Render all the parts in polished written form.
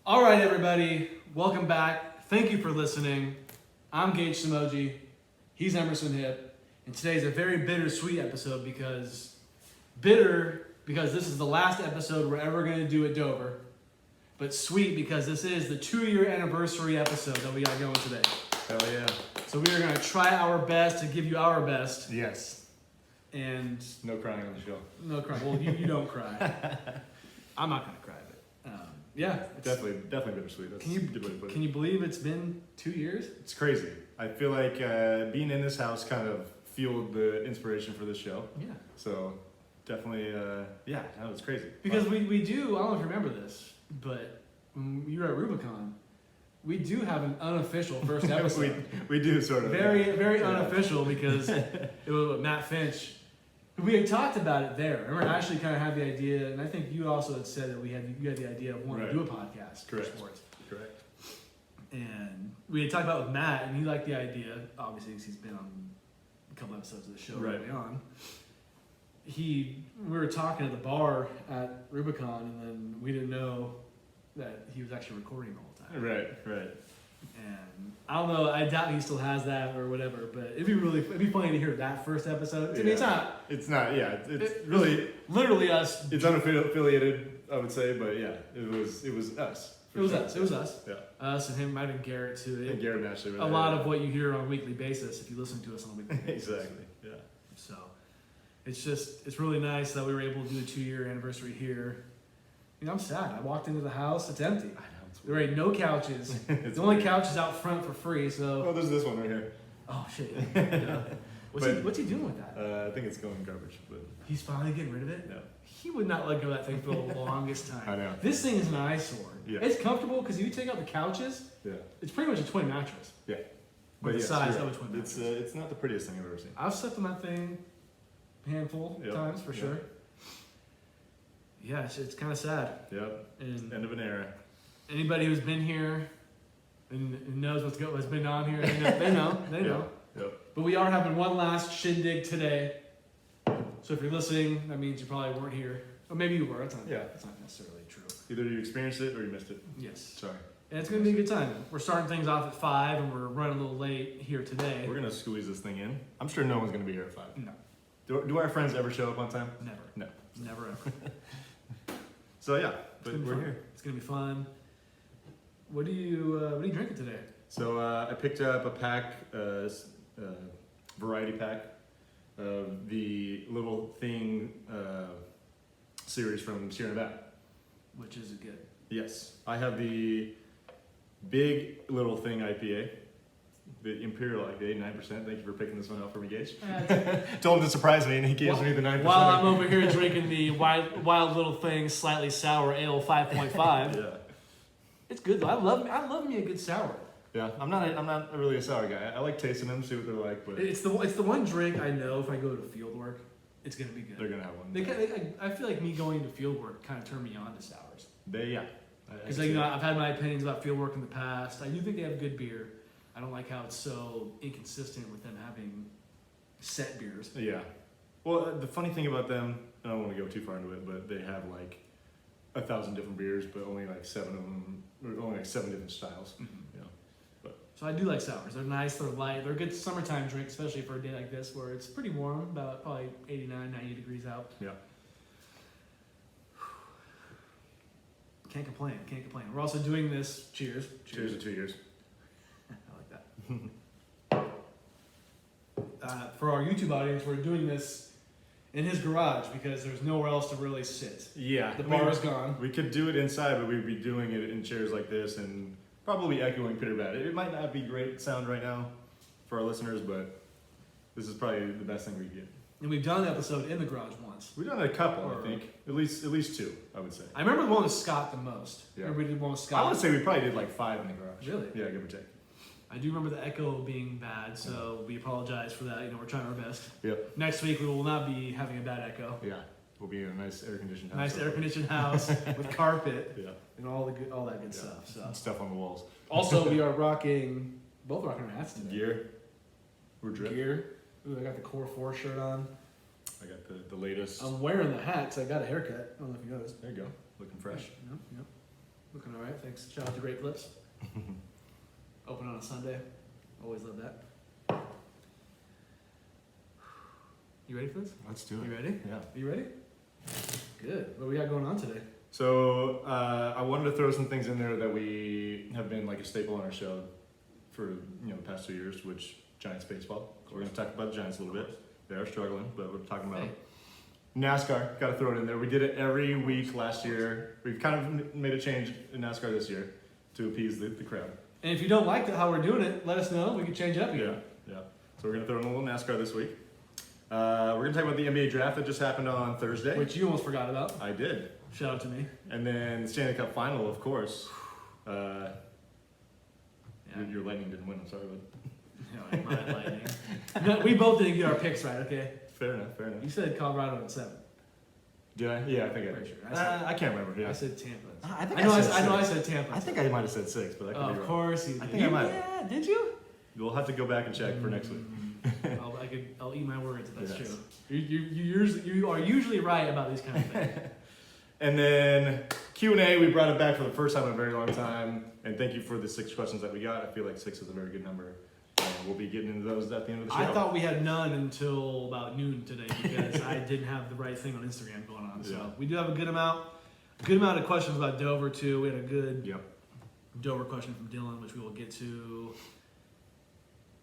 All right, everybody, welcome back. Thank you for listening. I'm Gage Samoji. He's Emerson Hip. And today's a very bittersweet episode because this is the last episode we're ever going to do at Dover. But sweet because this is the 2-year anniversary episode that we got going today. Hell yeah. So we are going to try our best to give you our best. Yes. And No crying on the show. no cry. Well, you don't cry. I'm not going to cry, but yeah. Definitely bittersweet. That's Can you a good way to put it. Can you believe it's been 2 years? It's crazy. I feel like being in this house kind of fueled the inspiration for this show. Yeah. So definitely, no, it's crazy. Because we do, I don't know if you remember this, but when you were at Rubicon, we do have an unofficial first episode. we do sort of. Very unofficial because it was with Matt Finch. We had talked about it there. Remember, I actually kind of had the idea, and I think you also had said that you had the idea of wanting to do a podcast Correct. for sports. Correct. And we had talked about it with Matt, and he liked the idea, obviously, because he's been on a couple episodes of the show early on. We were talking at the bar at Rubicon, and then we didn't know that he was actually recording the whole time. Right. And I don't know, I doubt he still has that or whatever, but it'd be funny to hear that first episode. I mean, It's not, it's really, literally us. it's unaffiliated, I would say, but yeah, it was us. It was us. Yeah. Us and him, might have been Garrett too. And Garrett actually. A lot of what you hear on a weekly basis if you listen to us on a weekly basis. Exactly, yeah. So it's really nice that we were able to do a 2-year anniversary here. You know, I'm sad. I walked into the house, it's empty. I know. There ain't no couches. The only couch is out front for free, so. Oh, there's this one right here. Oh, shit. Yeah. What's he doing with that? I think it's going garbage, but. He's finally getting rid of it? Yeah. He would not let go of that thing for the longest time. I know. This thing is an eyesore. Yeah. It's comfortable because if you take out the couches, Yeah. it's pretty much a twin mattress. Yeah. With the yes, size you're of a right. twin mattress. It's not the prettiest thing I've ever seen. I've slept on that thing a handful of times for sure. Yeah, it's kind of sad. Yep. And End of an era. anybody who's been here and knows what's been on here, they know. Yep. But we are having one last shindig today. So if you're listening, that means you probably weren't here. Or maybe you were. That's not necessarily true. Either you experienced it or you missed it. Yes. Sorry. And it's going to be a good time. We're starting things off at 5 and we're running a little late here today. We're gonna squeeze this thing in. I'm sure no one's gonna be here at 5. No. Do our friends ever show up on time? Never. No. Never ever. So yeah, but we're fun. here. It's going to be fun. What are you drinking today? So I picked up a pack, variety pack of the Little Thing series from Sierra Nevada. Which is good? Yes, I have the Big Little Thing IPA, the Imperial IPA, 9%. Thank you for picking this one out for me, Gage. Told him to surprise me, and he gives me the 9%. While I'm over here drinking the Wild Little Thing Slightly Sour Ale 5.5. Yeah. It's good though. I love me a good sour. Yeah, I'm not really a sour guy. I like tasting them, see what they're like, but It's the one drink I know if I go to field work, it's gonna be good. they're gonna have one. I feel like me going to field work kind of turned me on to sours. Because Because I've had my opinions about field work in the past. I do think they have good beer. I don't like how it's so inconsistent with them having set beers. Yeah. Well, the funny thing about them, I don't want to go too far into it, but they have like 1,000 different beers, but only like 7 of them, or only like 7 different styles. You know. So I do like sours. They're nice, they're light, they're a good summertime drink, especially for a day like this where it's pretty warm, about probably 89, 90 degrees out. Yeah. Can't complain. We're also doing this. Cheers. Cheers to 2 years. I like that. For our YouTube audience, we're doing this in his garage because there's nowhere else to really sit. Yeah. The bar is gone. We could do it inside, but we'd be doing it in chairs like this and probably echoing pretty bad. It might not be great sound right now for our listeners, but this is probably the best thing we get. And we've done an episode in the garage once. We've done a couple, I think. At least 2, I would say. I remember the one with Scott the most. Yeah. Remember we did one with Scott? I would say we probably did like 5 in the garage. Really? Yeah, give or take. I do remember the echo being bad, so we apologize for that. We're trying our best. Yep. Next week we will not be having a bad echo. Yeah. We'll be in a nice air-conditioned house. Nice air-conditioned house with carpet Yeah. and all that good stuff. So. Stuff on the walls. Also, we are both rocking our hats today. Gear. We're drip. Gear. Ooh, I got the Core 4 shirt on. I got the latest. I'm wearing the hat because I got a haircut. I don't know if you noticed. There you go. Looking fresh. Yep. Looking all right, thanks. Shout out to Great Clips. Open on a Sunday. Always love that. You ready for this? Let's do You ready? Yeah. Are you ready? Good. What we got going on today? So I wanted to throw some things in there that we have been like a staple on our show for the past 2 years, which Giants baseball. We're going to talk about the Giants a little bit. They are struggling, but we're talking about Hey. NASCAR. Got to throw it in there. We did it every week last year. We've kind of made a change in NASCAR this year to appease the crowd. And if you don't like how we're doing it, let us know. We can change it up Yeah, again. yeah. So we're going to throw in a little NASCAR this week. We're going to talk about the NBA draft that just happened on Thursday. Which you almost forgot about. I did. Shout out to me. And then the Stanley Cup final, of course. Yeah. Your Lightning didn't win, I'm sorry, but Yeah, my Lightning. No, we both didn't get our picks right, okay? fair enough, fair enough. You said Colorado at 7. Did I? Yeah, I think I Pretty did. sure. I said- I can't remember, yeah. I said Tampa. I think I know I I said said Tampa. I think I might have said 6, but I could Oh, be of wrong. course you did. I think I might have. Yeah, did you? We'll have to go back and check for next week. I'll eat my words if that's Yes. true. You are usually right about these kind of things. And then Q&A, we brought it back for the first time in a very long time. And thank you for the 6 questions that we got. I feel like 6 is a very good number. And we'll be getting into those at the end of the show. I thought we had none until about noon today because I didn't have the right thing on Instagram going on. So Yeah. we do have a good amount of questions about Dover too. We had a good Yep. Dover question from Dylan, which we will get to.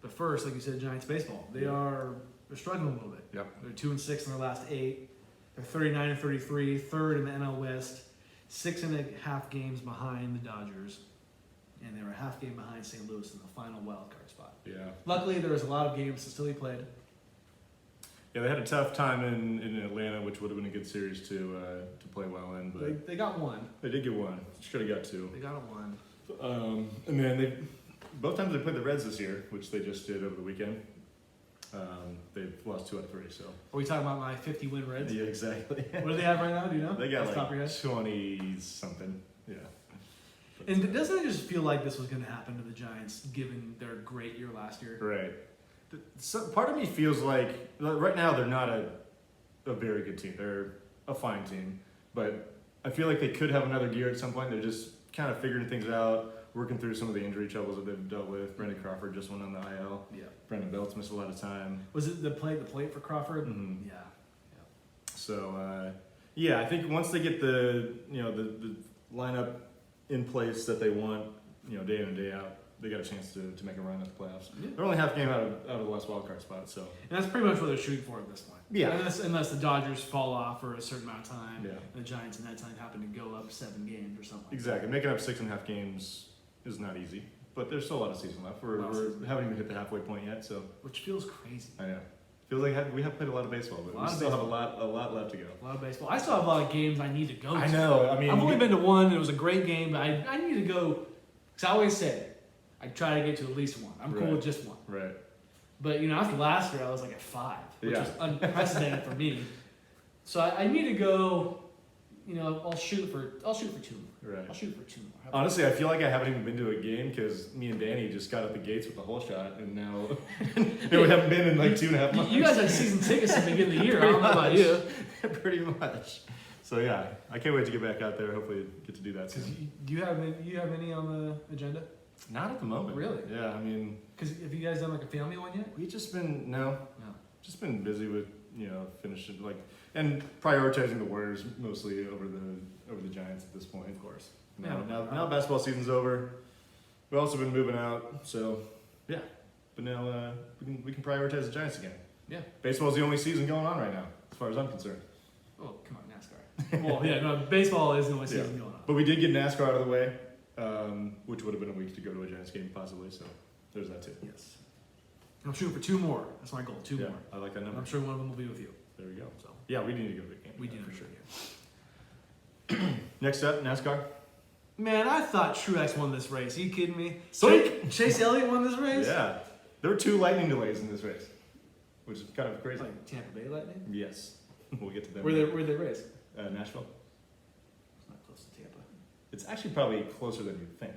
But first, like you said, Giants baseball. They're struggling a little bit. Yep. They're 2-6 in their last 8. They're 39-33, third in the NL West, 6.5 games behind the Dodgers, and they were a half game behind St. Louis in the final wild card spot. Yeah. Luckily, there was a lot of games to still be played. Yeah, they had a tough time in Atlanta, which would have been a good series to play well in. But They got one. they did get one. Should have got 2. They got a one. And then both times they played the Reds this year, which they just did over the weekend. They've lost 2 out of 3. So Are we talking about my 50-win Reds? yeah, exactly. What do they have right now? Do you know? They got Off the top of your like head? 20 something. Yeah. And doesn't it just feel like this was going to happen to the Giants, given their great year last year? Right. So part of me feels like right now they're not a very good team. They're a fine team, but I feel like they could have another gear at some point. They're just kind of figuring things out, working through some of the injury troubles that they've dealt with. Brendan Crawford just went on the IL. Yeah. Brendan Belt's missed a lot of time. Was it the plate for Crawford? Mhm. Yeah. So yeah, I think once they get the lineup in place that they want, day in and day out, they got a chance to make a run at the playoffs. Yeah. They're only half game out of the last wild card spot, so And that's pretty much what they're shooting for at this point. Yeah. Unless the Dodgers fall off for a certain amount of time, yeah, and the Giants in that time happen to go up 7 games or something like exactly. Making up 6.5 games is not easy, but there's still a lot of season left. We haven't even hit the halfway point yet, so that. Which feels crazy. I know. Feels like we have played a lot of baseball, but we still have a lot left to go. A lot of baseball. I still have a lot of games I need to go to. I know. I mean, I've only been to one. It was a great game, but I need to go. Because I always say, I try to get to at least one. I'm cool Right. with just one. right. But after last year, I was like at 5, which Yeah. was unprecedented for me. So I need to go. I'll shoot for 2 more. Right. I'll shoot for 2 more. How about Honestly, I feel like I haven't even been to a game because me and Danny just got out the gates with the whole shot, and now we haven't been in like 2.5 months. You guys had season tickets at the beginning of the year. I don't know about you. Pretty much. So yeah, I can't wait to get back out there. Hopefully, get to do that soon. Do you have any on the agenda? Not at the moment. Really? Yeah, I mean, Because have you guys done like a family one yet? we just been No. just been busy with finishing and prioritizing the Warriors mostly over the Giants at this point. Of course. Now basketball season's over. We've also been moving out, so yeah. But now we can prioritize the Giants again. Yeah. Baseball's the only season going on right now, as far as I'm concerned. Oh, come on, NASCAR. Well, yeah, no, baseball is the only season going on. But we did get NASCAR out of the way, which would have been a week to go to a Giants game possibly. So there's that too. Yes. I'm shooting for 2 more. That's my goal. 2 Yeah, more. I like that And number. I'm sure one of them will be with you. There we go. So Yeah, we need to go to the game. we do for for sure. sure. Next up, NASCAR. Man, I thought Truex won this race. Are you kidding me? Psych! Chase Elliott won this race? Yeah, there were 2 lightning delays in this race, which is kind of crazy. Like Tampa Bay Lightning? Yes, we'll get to them. Where they race? Nashville. It's not close to Tampa. It's actually probably closer than you think.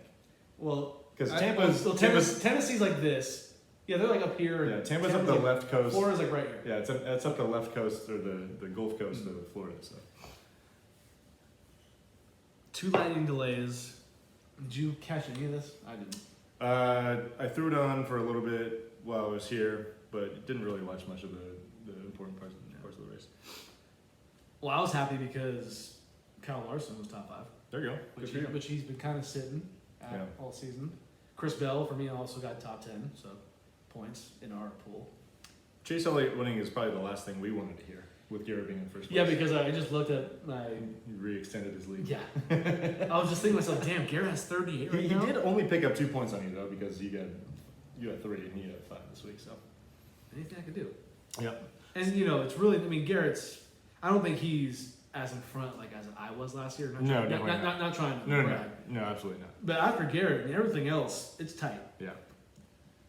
Well, Because Tampa's Tennessee's like this. Yeah, they're like up here. Yeah, Tampa's up the left coast. Florida's like right here. Yeah, it's up the left coast or the Gulf Coast of Florida. So 2 lightning delays. Did you catch any of this? I didn't. I threw it on for a little bit while I was here, but didn't really watch much of the important parts of the race. Well, I was happy because Kyle Larson was top 5, There you go. Good for you. which he's been kind of sitting at Yeah. all season. Chris Bell, for me, also got top 10, so points in our pool. Chase Elliott winning is probably the last thing we wanted to hear with Garrett being in first place. Yeah, because I just looked at my. He re-extended his lead. Yeah. I was just thinking to myself, damn, Garrett has 38 right He now. did only pick up 2 points on you though, because you got 3 and he had 5 this week. So Anything I could do. yeah, And, you know, it's really, I mean, Garrett's, I don't think he's as in front like as I was last year. No, trying, definitely not trying to no, brag. no, absolutely not. But after Garrett and everything else, it's tight. Yeah.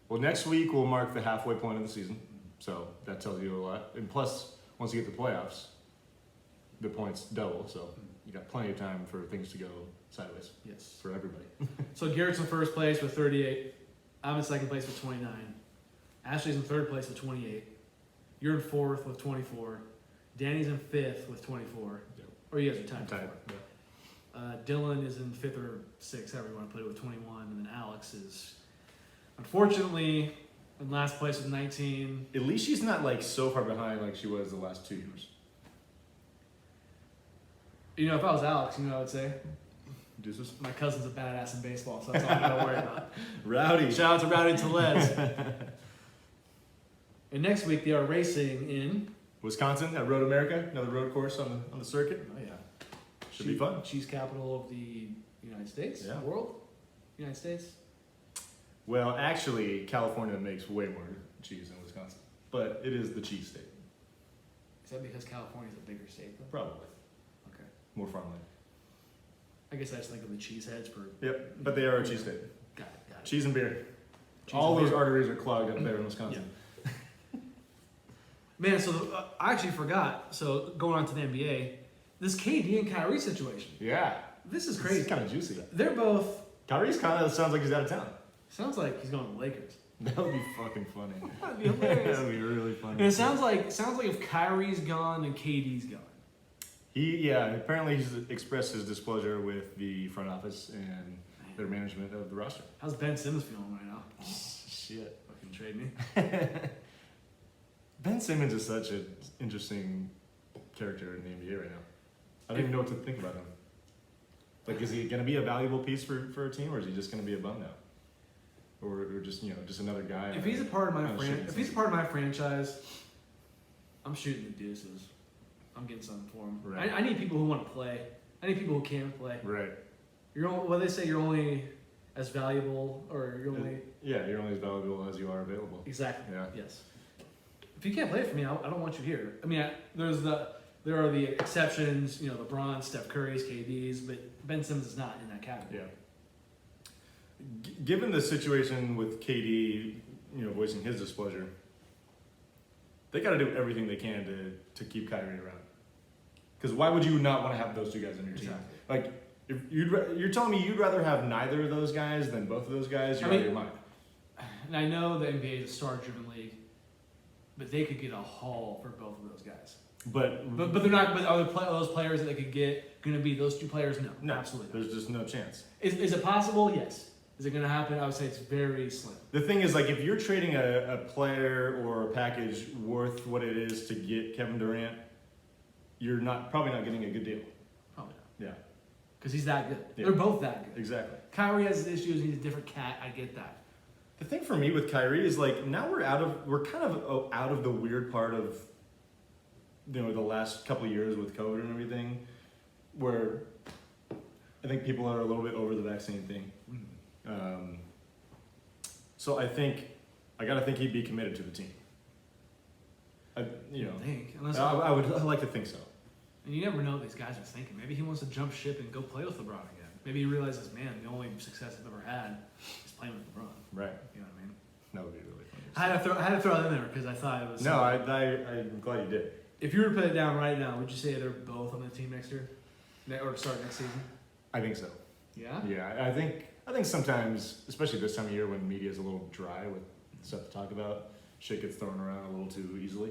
Well, next week will mark the halfway point of the season, so that tells you a lot. And plus, once you get the playoffs, the points double, so you got plenty of time for things to go sideways Yes. for everybody. So Garrett's in first place with 38. I'm in second place with 29. Ashley's in third place with 28. You're in fourth with 24. Danny's in fifth with 24. Yep. Or you guys are tied. Tied, for fourth. Dylan is in fifth or sixth, however you want to put it, with 21. And then Alex is, unfortunately, in last place with 19. At least she's not like so far behind like she was the last 2 years. You know, if I was Alex, you know what I would say? Deuces. My cousin's a badass in baseball, so that's all I gotta worry about. Rowdy. Shout out to Rowdy Telez. And next week they are racing in. Wisconsin at Road America, another road course on the circuit. Oh yeah. Should be fun. Cheese capital of the United States? Yeah. World? United States? Well, actually, California makes way more cheese than Wisconsin, but it is the cheese state. Is that because California's a bigger state though? Probably Okay. more farmland. I guess I just think of the cheeseheads for. Yep, but they are a cheese state. Got it. Cheese and beer. Cheese All and those beer. arteries are clogged up there in Wisconsin. Man, so I actually forgot. So going on to the NBA, this KD and Kyrie situation. Yeah. This is It's crazy. kind of juicy. They're both. Kyrie's kind of sounds like he's out of town. Sounds like he's going to the Lakers. That would be fucking funny. That'd be hilarious. That would be really funny. And it sounds like if Kyrie's gone and KD's gone. Apparently he's expressed his displeasure with the front office and their management of the roster. How's Ben Simmons feeling right now? Shit. Fucking trade me. Ben Simmons is such an interesting character in the NBA right now. I don't even know what to think about him. Like, is he going to be a valuable piece for a team, or is he just going to be a bum now, or just just another guy? If he's a part of my Oh, shit. if he's a part of my franchise, I'm shooting the deuces. I'm getting something for him. Right. I need people who want to play. I need people who can play. Right. What they say, you're only as valuable, or you're only Yeah, you're only as valuable as you are available. exactly. Yeah. Yes. If you can't play for me, I don't want you here. I mean, there are the exceptions. You know, LeBron, Steph Curry's, KD's, but Ben Simmons is not in that category. Yeah. Given the situation with KD, voicing his displeasure, they got to do everything they can to keep Kyrie around. Because why would you not want to have those two guys on your team? Exactly. Like, if you're telling me you'd rather have neither of those guys than both of those guys, you're out of your mind. And I know the NBA is a star-driven league, but they could get a haul for both of those guys. But they're not. But are those players that they could get going to be those two players? No, absolutely. There's just no chance. Is it possible? Yes. Is it going to happen? I would say it's very slim. The thing is, like, if you're trading a player or a package worth what it is to get Kevin Durant, you're probably not getting a good deal. Probably not. Yeah, Because he's that good. Yeah. They're both that good. exactly. Kyrie has his issues. He's a different cat. I get that. The thing for me with Kyrie is like now we're kind of out of the weird part of the last couple of years with COVID and everything, where I think people are a little bit over the vaccine thing. So I gotta think he'd be committed to the team. I think. I'd like to think so. And you never know what these guys are thinking. Maybe he wants to jump ship and go play with LeBron again. Maybe he realizes, man, the only success I've ever had is playing with LeBron. Right. You know what I mean? That would be really funny. I had to throw that in there because I thought it was. No, I'm glad you did. If you were to put it down right now, would you say they're both on the team next year, or start next season? I think so. Yeah. Yeah, I think sometimes, especially this time of year when media is a little dry with stuff to talk about, shit gets thrown around a little too easily.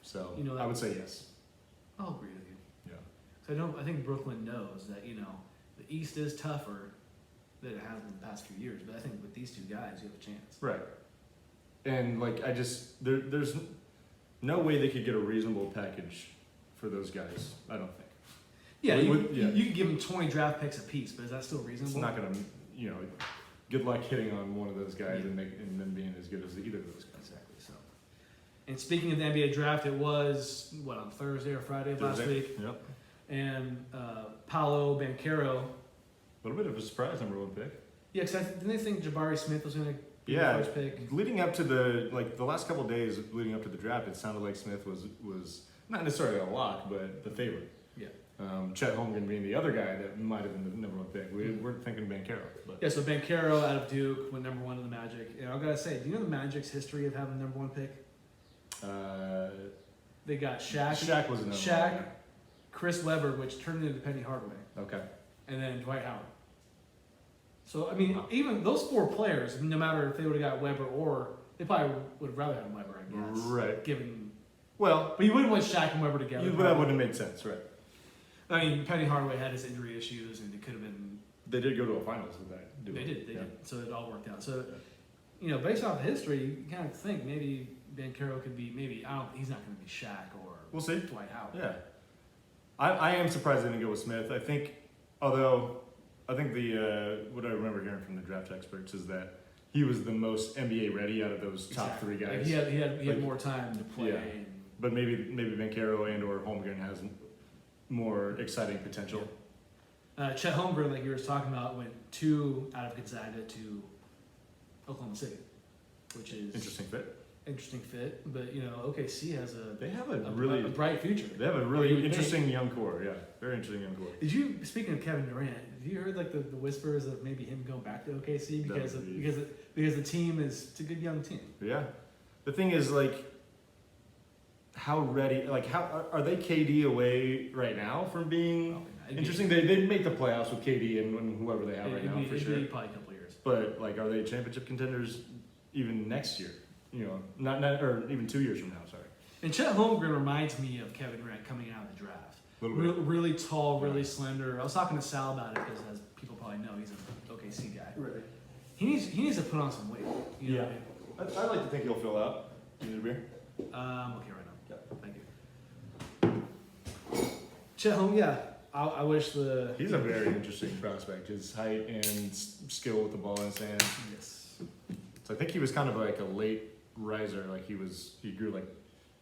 So I would say yes. I'll agree with you. Yeah. So I think Brooklyn knows that the East is tougher, that it has in the past few years. But I think with these two guys, you have a chance. Right. And like there's no way they could get a reasonable package for those guys. I don't think. Yeah, Yeah. you could give them 20 draft picks apiece, but is that still reasonable? It's not gonna, good luck hitting on one of those guys and them being as good as either of those guys. Exactly. So, and speaking of the NBA draft, it was on Thursday or Friday of last week, Yep. and Paolo Banchero. A little bit of a surprise number 1 pick. Yeah, because didn't they think Jabari Smith was going to be Yeah, the first pick? leading up to the last couple of days leading up to the draft, it sounded like Smith was not necessarily a lock, but the favorite. Yeah. Chet Holmgren being the other guy that might have been the number 1 pick. We're thinking Banchero, but Yeah, so Banchero out of Duke went number 1 to the Magic. And I gotta say, do you know the Magic's history of having the number 1 pick? They got Shaq was another Shaq, one. Chris Webber, which turned into Penny Hardaway, Okay. and then Dwight Howard. So I mean, even those 4 players, no matter if they would have got Webber or they probably would have rather had Webber, I guess. Right. Given, Well, but you wouldn't want Shaq and Webber together. that wouldn't have made sense, right? I mean, Penny Hardaway had his injury issues, and it could have been. They did go to a finals with that. They did. Yeah. So it all worked out. So, based off history, you kind of think maybe Banchero could be he's not going to be Shaq or We'll see. Dwight Howard. Yeah. I am surprised they didn't go with Smith. I think the what I remember hearing from the draft experts is that he was the most NBA ready out of those top 3 guys. Like he had Like, more time to play. yeah. But maybe Banchero and or Holmgren has more exciting potential. Chet Holmgren, like you were talking about, went 2 out of Gonzaga to Oklahoma City, which is Interesting fit. Interesting fit, but OKC has They have a a bright future. They have a You really would interesting young core. Yeah, very interesting young core. Did you, speaking of Kevin Durant, have you heard the whispers of maybe him going back to OKC because the team it's a good young team. Yeah, the thing is how ready? How are they KD away right now from being interesting? They make the playoffs with KD and whoever they have right now for sure. Probably a couple years. But are they championship contenders even next year? Not or even 2 years from now. Sorry. And Chet Holmgren reminds me of Kevin Durant coming out of the draft. Really tall, really slender. I was talking to Sal about it because, as people probably know, he's an OKC guy. Right. He needs to put on some weight. You know what I mean? I'd like to think he'll fill out. You need a beer? I'm okay right now. Yeah. Thank you. Chet Holmgren, yeah. I wish He's a very interesting prospect. His height and skill with the ball in his hand. Yes. So I think he was kind of like a late riser. He grew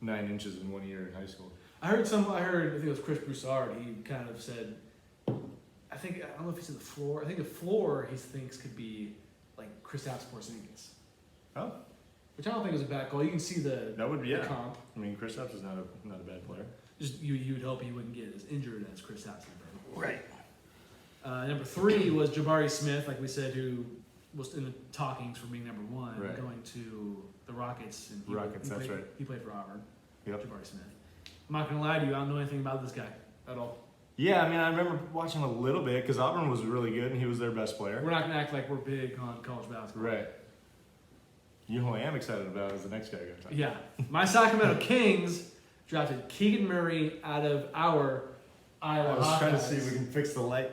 9 inches in 1 year in high school. I think it was Chris Broussard. He kind of said, I don't know if he said the floor. I think the floor he thinks could be like Kristaps Porzingis. Oh. Which I don't think is a bad call. You can see the comp. I mean, Kristaps is not a bad player. Just you'd hope he wouldn't get as injured as Kristaps. Right. Number 3 was Jabari Smith, like we said, who was in the talkings for being number 1, right. going to the Rockets. And That's right. He played for Auburn. Yep. Jabari Smith. I'm not gonna lie to you, I don't know anything about this guy at all. Yeah, I mean, I remember watching a little bit because Auburn was really good and he was their best player. We're not gonna act like we're big on college basketball. Right. You know who I am excited about is the next guy I'm going to talk about. Yeah. My Sacramento Kings drafted Keegan Murray out of our Iowa I was Hawkeyes. trying to see if we can fix the light.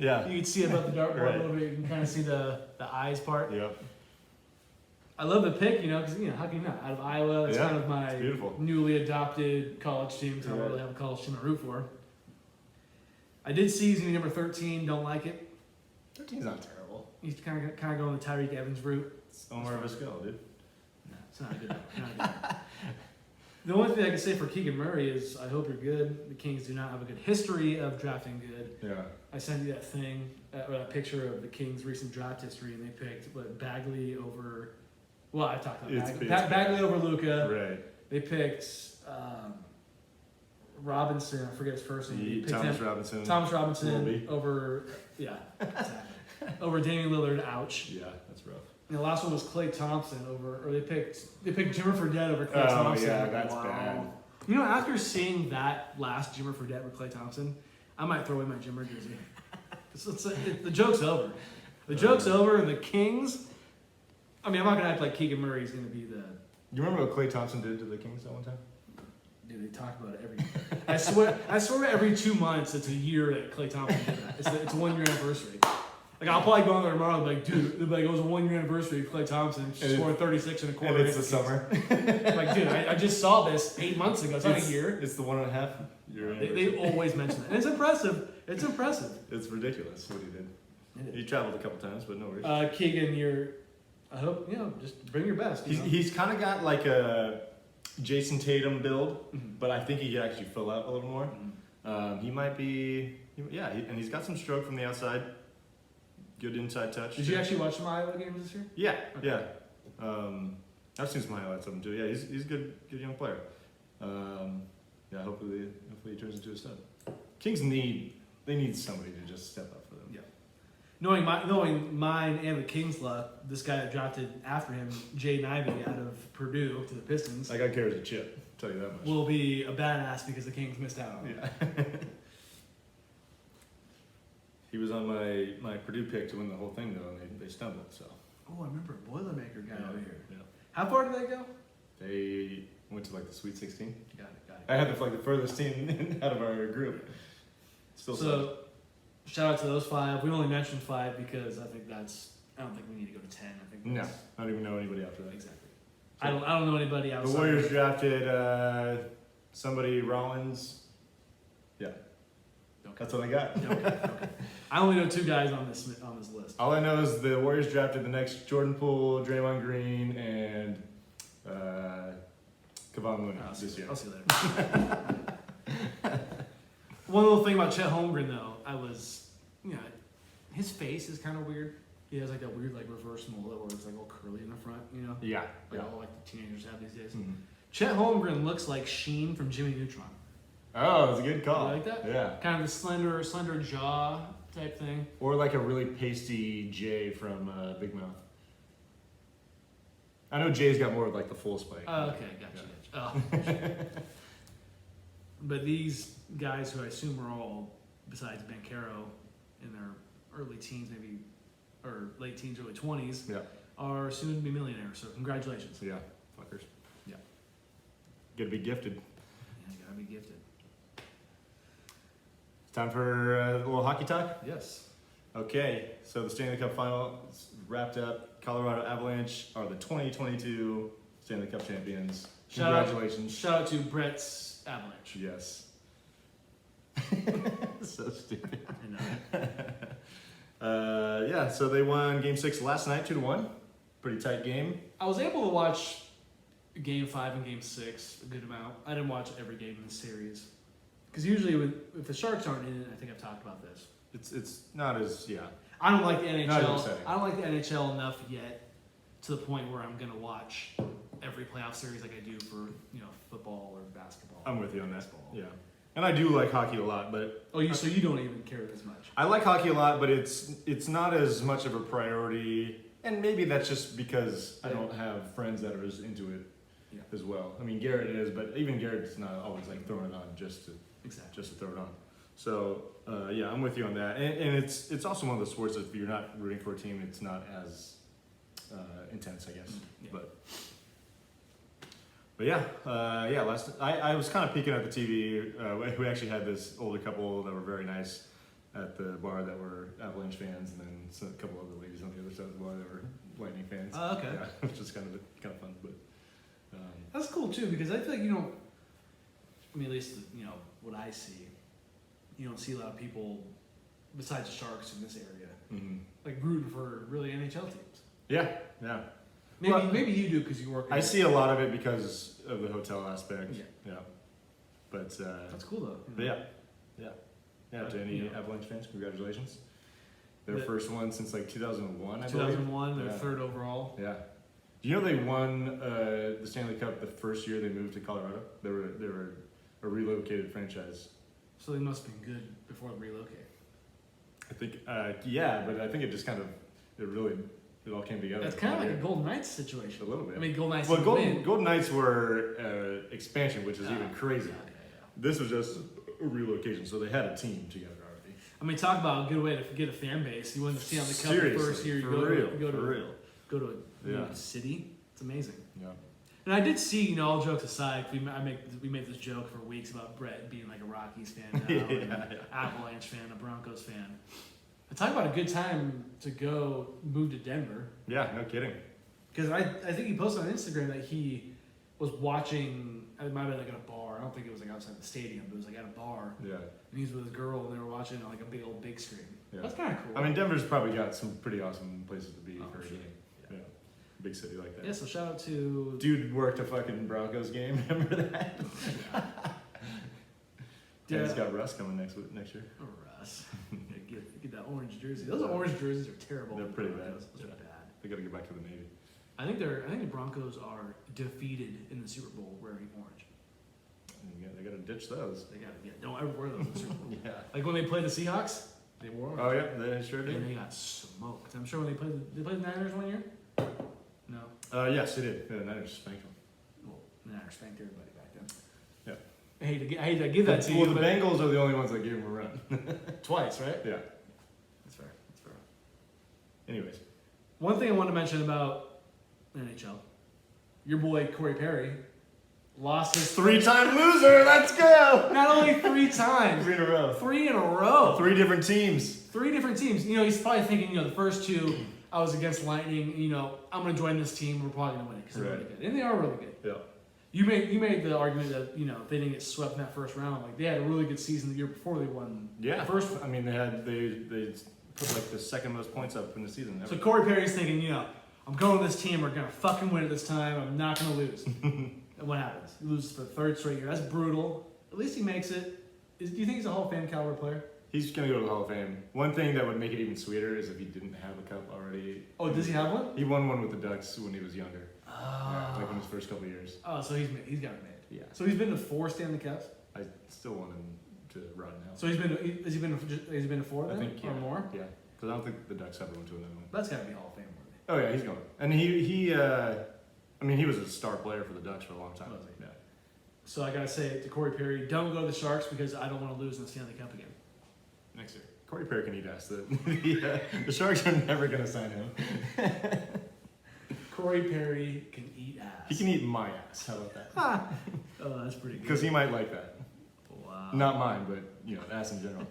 Yeah. You can see above the dartboard Right. a little bit. You can kind of see the eyes part. Yep. I love the pick, because how can you not? Out of Iowa, it's kind of my beautiful. newly adopted college team, because I don't really have a college team to root for. I did see he's going to be number 13. Don't like it. 13's not terrible. He's kind of going the Tyreek Evans route. It's Omar Vizquel, dude. No, it's not a good. The only thing I can say for Keegan Murray is I hope you're good. The Kings do not have a good history of drafting good. Yeah. I sent you that thing, or that picture of the Kings' recent draft history, and they picked Bagley over. Well, I talked about Bagley over Luka. Right. They picked Robinson. I forget his first name. They picked Thomas Robinson over. Yeah, exactly. Over Damian Lillard. Ouch. Yeah, that's rough. And the last one was Klay Thompson they picked Jimmer Fredette over Klay Thompson. Oh yeah, that's bad. After seeing that last Jimmer Fredette with Klay Thompson, I might throw away my Jimmer jersey. The joke's over. The joke's over, and the Kings. I mean, I'm not gonna act like Keegan Murray is gonna be the. You remember what Klay Thompson did to the Kings that one time? Dude, they talk about it every. I swear, every 2 months it's a year that Klay Thompson did that. It's a 1 year anniversary. Like, I'll probably go on there tomorrow and be like, dude, they'll be like, it was a 1 year anniversary of Clay Thompson. She And scored 36 and a quarter. And it's the summer. I'm like, dude, I just saw this 8 months ago. It's not a year. It's the 1.5 year They anniversary. always mention that. And it's impressive. It's impressive. It's ridiculous what he did. He traveled a couple times, but no worries. Keegan, I hope, just bring your best. He's kind of got like a Jason Tatum build, Mhm. but I think he could actually fill out a little more. Mhm. He might be, and he's got some stroke from the outside. Good inside touch. Did you actually watch some Iowa games this year? Yeah, yeah. I've seen some highlights of him too. Yeah, he's a good young player. Yeah, hopefully he turns into a stud. Kings need somebody to just step up for them. Yeah. Knowing mine and the Kings' luck, this guy that drafted after him, Jay Ivey out of Purdue to the Pistons, That guy carries a chip. I'll tell you that much. will be a badass because the Kings missed out on him. Yeah. He was on my Purdue pick to win the whole thing though, and they stumbled. So. Oh, I remember a Boilermaker guy over here. Yeah. How far did they go? They went to like the Sweet 16. Got it. I had the furthest team out of our group. Still So, shout out to those 5. We only mentioned 5 because I don't think we need to go to 10. I think No, that's- I don't even know anybody after that. Exactly. I don't know anybody outside. The Warriors drafted somebody Rollins. Yeah, Okay. that's what I got. Okay. I only know 2 guys on this list. All I know is the Warriors drafted the next Jordan Poole, Draymond Green, and Kevon Looney this year. I'll see you later. One little thing about Chet Holmgren though, his face is kind of weird. He has like that weird like reverse mullet where it's like all curly in the front, Yeah, like all like the teenagers have these days. Mhm. Chet Holmgren looks like Sheen from Jimmy Neutron. Oh, that's a good call. You like that? Yeah. Kind of a slender jaw type thing. Or like a really pasty Jay from Big Mouth. I know Jay's got more of like the full spike. Oh, okay, gotcha. Oh. But these guys who I assume are all, besides Banchero, in their early teens, maybe, or late teens, early 20s, Yeah. are soon to be millionaires. So congratulations. Yeah, fuckers. Yeah. Gotta be gifted. Yeah, you gotta be gifted. It's time for a little hockey talk. Yes. Okay, so the Stanley Cup final is wrapped up. Colorado Avalanche are the 2022 Stanley Cup champions. Congratulations. Shout out to Brett's Avalanche. Yes. So stupid. I know. Yeah, so they won Game 6 last night, 2-1. Pretty tight game. I was able to watch Game 5 and Game 6 a good amount. I didn't watch every game in the series. Because usually if the Sharks aren't in it, I think I've talked about this. It's not as, yeah. I don't like the Not NHL. exciting. I don't like the NHL enough yet to the point where I'm gonna watch every playoff series like I do for football or basketball. I'm with you on that. baseball. Yeah. And I do like hockey a lot, but Oh, so you don't even care as much. I like hockey a lot, but it's not as much of a priority. And maybe that's just because I don't have friends that are as into it Yeah. as well. I mean, Garrett is, but even Garrett's not always like throwing it on just to Exactly. throw it on. So yeah, I'm with you on that. And it's also one of the sports that if you're not rooting for a team, it's not as intense, I guess. Yeah. But yeah, I was kind of peeking at the TV. We actually had this older couple that were very nice at the bar that were Avalanche fans, and then a couple other ladies on the other side of the bar that were Lightning fans. Oh, okay. Yeah, which is kind of fun. But That's cool too because I feel like you don't. I mean, at least what I see, you don't see a lot of people besides the Sharks in this area mhm. like rooting for really NHL teams. Yeah. Maybe you do because you work. I see a lot of it because of the hotel aspect. Yeah. But That's cool though. but yeah. To any Yeah. Avalanche fans, congratulations. Their The- first one since like 2001, I believe. 2001, their Yeah. third overall. Yeah. Do you know they won the Stanley Cup the first year they moved to Colorado? They were a relocated franchise. So they must have been good before they relocate. I think yeah, but I think it just kind of it all came together. It's kind of like a Yeah. Golden Knights situation. A little bit. I mean, Golden Knights. Well, didn't win. Golden Knights were expansion, which is even crazy. Yeah. This was just a relocation, so they had a team together already. I mean, talk about a good way to get a fan base. You win the Stanley Cup the Seriously, first year. You for go real, to for real. go to a Yeah. city. It's amazing. Yeah. And I did see, all jokes aside, we made this joke for weeks about Brett being like a Rockies fan now, and an Yeah. Avalanche fan, a Broncos fan. Talk about a good time to go move to Denver. Yeah, no kidding. Because I think he posted on Instagram that he was watching, it might have been like at a bar. I don't think it was like outside the stadium, but it was like at a bar. Yeah. And he's with his girl and they were watching on like a big screen. Yeah. That's kind of cool. I mean, Denver's probably got some pretty awesome places to be for a sure. game. Yeah. Big city like that. Yeah, so shout out to... Dude worked a fucking Broncos game. Remember that? Yeah, he's got Russ coming next year. Oh, Russ. Yeah, get that orange jersey. Those orange jerseys are terrible. They're pretty bad. Those are bad. They got to get back to the Navy. I think the Broncos are defeated in the Super Bowl wearing orange. Yeah, they got to ditch those. They got to don't ever wear those in the Super Bowl. Yeah. Like when they played the Seahawks, they wore orange. Oh yeah, they sure did. And they got smoked. I'm sure when they played the Niners one year. No. Yes, they did. Yeah, the Niners spanked them. Well, the Niners spanked everybody back then. Yeah. I hate to give that to you. Well, the but Bengals are the only ones that gave him a run. twice, right? Yeah. That's fair. That's fair. Anyways. One thing I want to mention about the NHL, your boy Corey Perry lost his Three-time loser. Let's go. not only 3 times, 3 in a row. 3 in a row. 3 different teams. 3 different teams. You know, he's probably thinking, the first 2 I was against Lightning. I'm going to join this team. We're probably going to win it because they're really good, and they are really good. Yeah. You made the argument that if they didn't get swept in that first round, like they had a really good season the year before they won. Yeah. The first one. I mean, they put like the second most points up in the season. So Corey Perry's thinking, I'm going to this team. We're gonna fucking win it this time. I'm not gonna lose. And what happens? He loses for the 3rd straight year. That's brutal. At least he makes it. Do you think he's a Hall of Fame caliber player? He's gonna go to the Hall of Fame. One thing that would make it even sweeter is if he didn't have a cup already. Oh, does he have one? He won one with the Ducks when he was younger. Oh. Yeah, like in his first couple of years. Oh, so he's got it made. Yeah. So he's been to 4 Stanley Cups. I still want him to run now. So has he been to 4 then? I think or more? Yeah, because I don't think the Ducks ever went to another one. That's got to be Hall of Fame worthy. Oh yeah, he's going. And he was a star player for the Ducks for a long time. Was he? Yeah. So I gotta say to Corey Perry, don't go to the Sharks because I don't want to lose in the Stanley Cup again next year. Corey Perry can eat ass. The Sharks are never going to sign him. Corey Perry can eat ass. He can eat my ass. How about that? Oh, that's pretty good. Because he might like that. Wow. Not mine, but ass in general.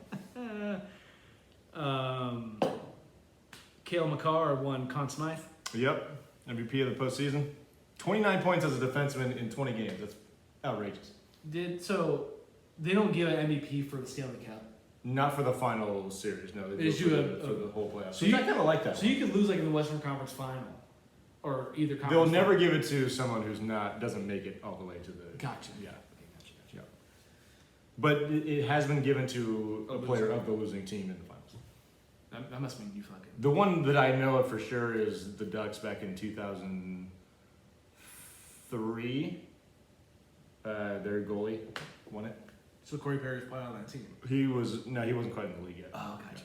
Cale Makar won Conn Smythe. Yep, MVP of the postseason. 29 points as a defenseman in 20 games. That's outrageous. So they don't give an MVP for the Stanley Cup. Not for the final series, no. They They do do for the whole playoffs. so So you- I kind of like that. So you could lose like in the Western Conference Final, or either conference. They'll never final. give it to someone who's doesn't make it all the way to the. Gotcha. Yeah. Okay, gotcha. Yeah. But it has been given to A a player loser. of the losing team in the finals. That must mean you fucking. The one that I know of for sure is the Ducks back in 2003. Their goalie won it. So Corey Perry's playing on that team. He wasn't quite in the league yet. Oh, gotcha.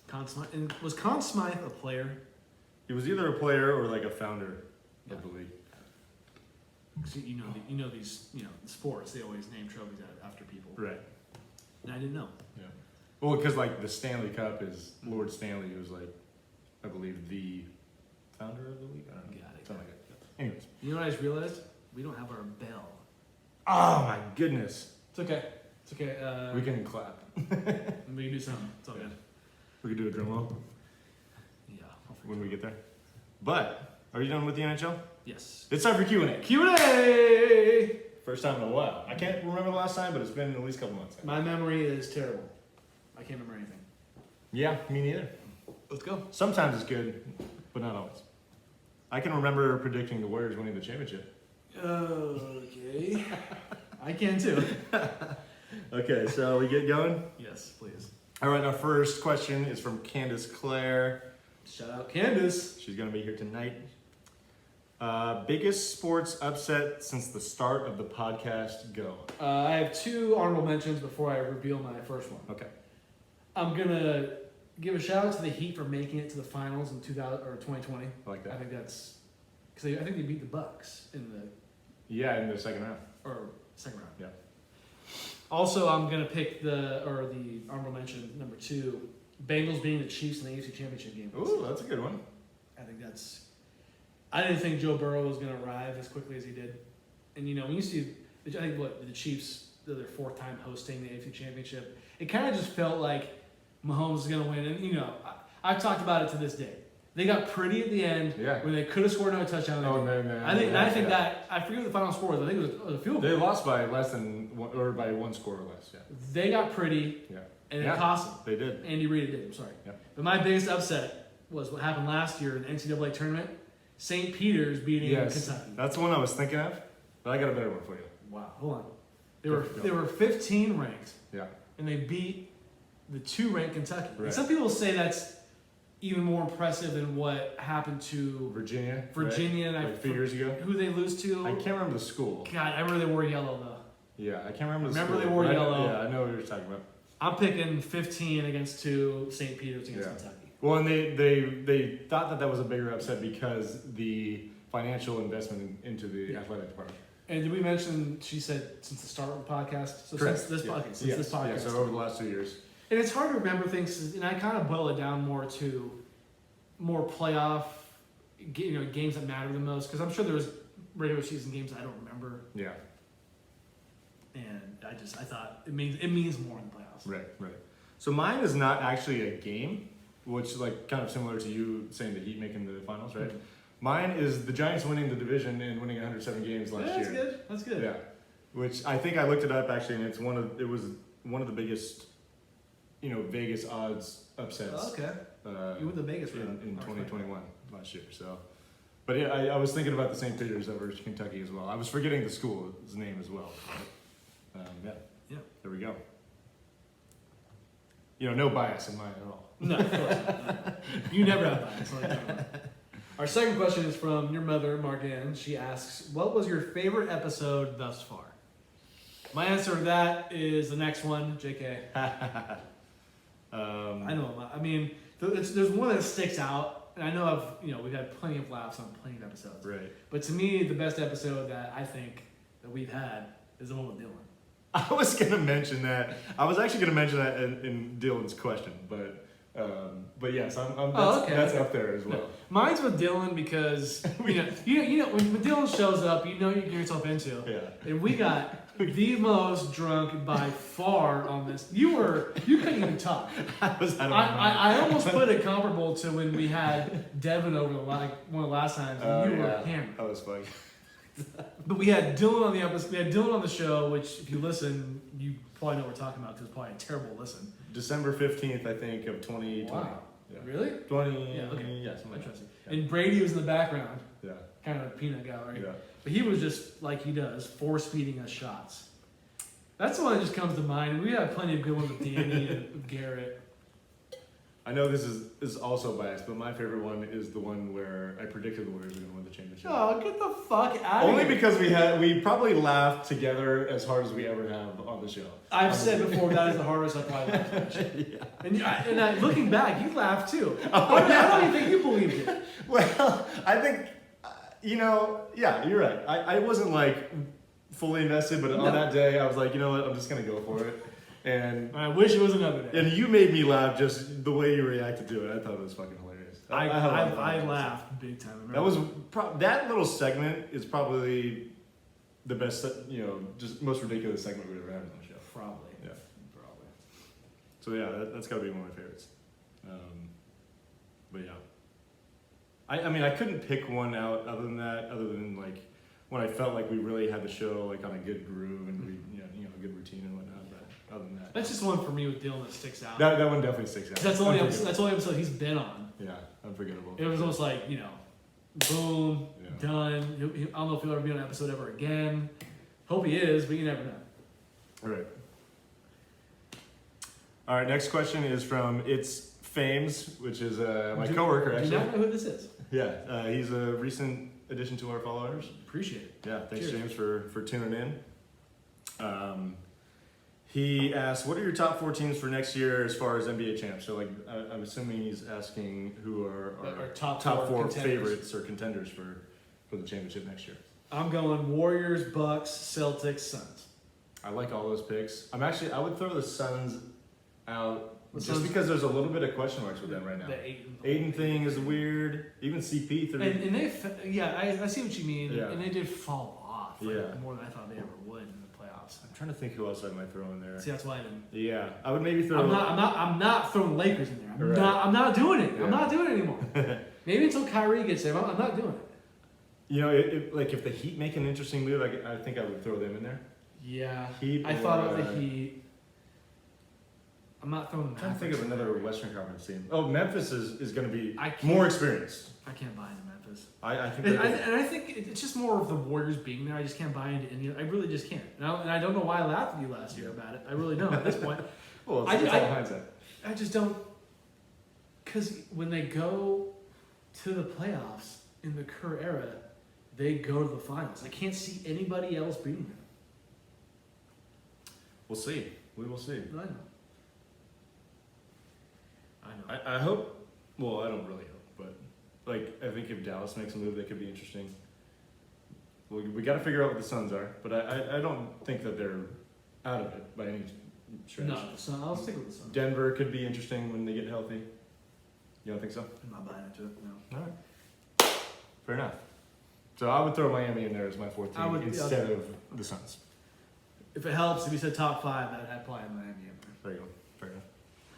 Conn Smythe, and was Conn Smythe a player? He was either a player or like a founder Yeah. of the league. So these sports, they always name trophies after people. Right. And I didn't know. Yeah. Well, because like the Stanley Cup is Lord Stanley, who's like, I believe the founder of the league. I don't know. Got it. Something like that. Anyways. You know what I just realized? We don't have our bell. Oh my goodness. It's okay. It's okay. We can clap. We can do something. It's all good. We could do a drum roll Yeah. when we get there. But are you done with the NHL? Yes. It's time for Q&A. Q&A. First time in a while. I can't remember the last time, but it's been at least a couple months. My memory is terrible. I can't remember anything. Yeah, me neither. Let's go. Sometimes it's good, but not always. I can remember predicting the Warriors winning the championship. Okay. I can too. Okay, so we get going. Yes, please. All right, our first question is from Candace Clare. Shout out Candace. She's going to be here tonight. Biggest sports upset since the start of the podcast, go. I have 2 honorable mentions before I reveal my first one. Okay. I'm gonna give a shout out to the Heat for making it to the finals in 2020. I like I that. think that's because I think they beat the Bucks in the Yeah, in the second round. second round. Yeah. Also, I'm gonna pick the honorable mention number 2, Bengals being the Chiefs in the AFC Championship game. Ooh, that's a good one. I think that's. I didn't think Joe Burrow was gonna arrive as quickly as he did, and when you see, I think the Chiefs, they're their 4th time hosting the AFC Championship. It kind of just felt like Mahomes is going to win. And, I've talked about it to this day. They got pretty at the end Yeah. when they could have scored another touchdown. Oh, They didn't. man. I think that, I forget what the final score was. I think it was a field They goal. lost by less than one, or by one score or less. Yeah. They got pretty, Yeah. and Yeah. it cost them. They did. Andy Reid did, I'm sorry. Yeah. But my biggest upset was what happened last year in the NCAA tournament. St. Peter's beating Kentucky. That's the one I was thinking of, but I got a better one for you. Wow, hold on. They Go. were 15 ranked, Yeah. and they beat the 2 ranked Kentucky. And Right. some people say that's even more impressive than what happened to Virginia. Virginia right? and Like a few years ago. who they lose to. I can't remember the school. God, I remember they wore yellow though. Yeah, I can't remember the Remember school. they wore but yellow. Yeah, I know what you're talking about. I'm picking 15 against 2 St. Peter's against Yeah. Kentucky. Well, and they thought that was a bigger upset because the financial investment into the Yeah. athletic department. And did we mention? She said since the start of the podcast. So Correct. since this Yeah. podcast. Since Yes. this podcast. Yeah, so over the last 2 years. And it's hard to remember things, and I kind of boil it down more to more playoff, games that matter the most. Because I'm sure there was regular season games I don't remember, Yeah. and I thought it means more in the playoffs. Right. So mine is not actually a game, which like kind of similar to you saying the Heat making the finals, right? Mhm. Mine is the Giants winning the division and winning 107 games last That's year. good. That's good. Yeah, which I think I looked it up actually, and it was one of the biggest, Vegas odds upsets. Oh, okay. You went to Vegas in route. 2021 last year. So, but yeah, I was thinking about the St. Peter's over Kentucky as well. I was forgetting the school's name as well. But, Yeah. There we go. No bias in mine at all. No, of course not. You never have bias. Like that. Our second question is from your mother, Morgan. She asks, "What was your favorite episode thus far?" My answer to that is the next one, JK. I know. I mean, there's one that sticks out, and I know we've had plenty of laughs on plenty of episodes. Right. But to me, the best episode that I think that we've had is the one with Dylan. I was gonna mention that. I was actually gonna mention that in Dylan's question, but yes, that's up there as well. Mine's with Dylan because when Dylan shows up, you get yourself into. Yeah. And we got the most drunk by far on this. You couldn't even talk. I almost put it comparable to when we had Devin over one of the last times, and you were hammered. That was funny. But we had Dylan on the episode. We had Dylan on the show, which if you listen, you probably know what we're talking about because it's probably a terrible listen. December 15th, I think, of 2020. Wow. Yeah. Really? 20. Yeah, okay. Yeah, something like that. Interesting. And Brady was in the background, Yeah. kind of a peanut gallery. Yeah. But he was just like he does, force feeding us shots. That's the one that just comes to mind. We had plenty of good ones with Danny and with Garrett. I know this is also biased, but my favorite one is the one where I predicted the Warriors were going to win the championship. Oh, get the fuck out of Only here. because we probably laughed together as hard as we ever have on the show. I've said before that is the hardest I probably laughed on the show. And I, looking back, you laughed too. I don't even think you believed it. Well, I think, yeah, you're right. I wasn't like fully invested, but on that day I was like, you know what, I'm just going to go for it. And I wish it was another day. you made me laugh just the way you reacted to it. I thought it was fucking hilarious. I laughed big time. That was that little segment is probably the best, just most ridiculous segment we've ever had on the show. Probably. Yeah. Probably. So yeah, that's got to be one of my favorites. But yeah, I mean I couldn't pick one out other than like when I felt like we really had the show like on a good groove and we a good routine and whatnot. But other than that, That's just one for me with Dylan that sticks out. that one definitely sticks out. That's the only episode he's been on. Yeah, unforgettable. It was almost like, boom, Yeah. done. I don't know if he'll ever be on an episode ever again. Hope he is, but you never know. All right, next question is from It's Fames, which is my coworker actually. Do not know who this is. Yeah, he's a recent addition to our followers. Appreciate it. Yeah, thanks Cheers. James for tuning in. He asked, "What are your top 4 teams for next year as far as NBA champs?" So, I'm assuming he's asking who are Our top 4 contenders. favorites or contenders for the championship next year. I'm going Warriors, Bucks, Celtics, Suns. I like all those picks. I would throw the Suns out just Suns- because there's a little bit of question marks with them right now. The Ayton. Aiden thing is weird. Even CP 30. And I see what you mean. Yeah. And they did fall off. Yeah. More than I thought they ever would in the playoffs. playoffs. I'm trying to think who else I might throw in there. See, that's why I didn't. Yeah, I would maybe throw. I'm not throwing Lakers in there. Right. I'm not doing it. Yeah. I'm not doing it anymore. Maybe until Kyrie gets there. I'm not doing it. You know, like if the Heat make an interesting move, I think I would throw them in there. Yeah. Heat. I thought about the Heat. I'm not throwing. I'm trying to think of another Western Conference team. Oh, Memphis is going to be I can't- more experienced. I can't buy into Memphis. I think. And I think it's just more of the Warriors being there. I just can't buy into India. I really just can't. And I don't know why I laughed at you last year about it. I really don't at this point. Well, it's all hindsight. I just don't. Because when they go to the playoffs in the Kerr era, they go to the finals. I can't see anybody else beating them. We'll see. We will see. I know. I hope. Well, I don't really hope, but like I think if Dallas makes a move, they could be interesting. We got to figure out what the Suns are, but I don't think that they're out of it by any stretch. No, so I'll stick with the Suns. Denver could be interesting when they get healthy. You don't think so? I'm not buying into it. No. All right. Fair enough. So I would throw Miami in there as my fourth I team would- instead of the Suns. If it helps, if you said top 5, I'd probably have Miami up there. There you go. Fair enough.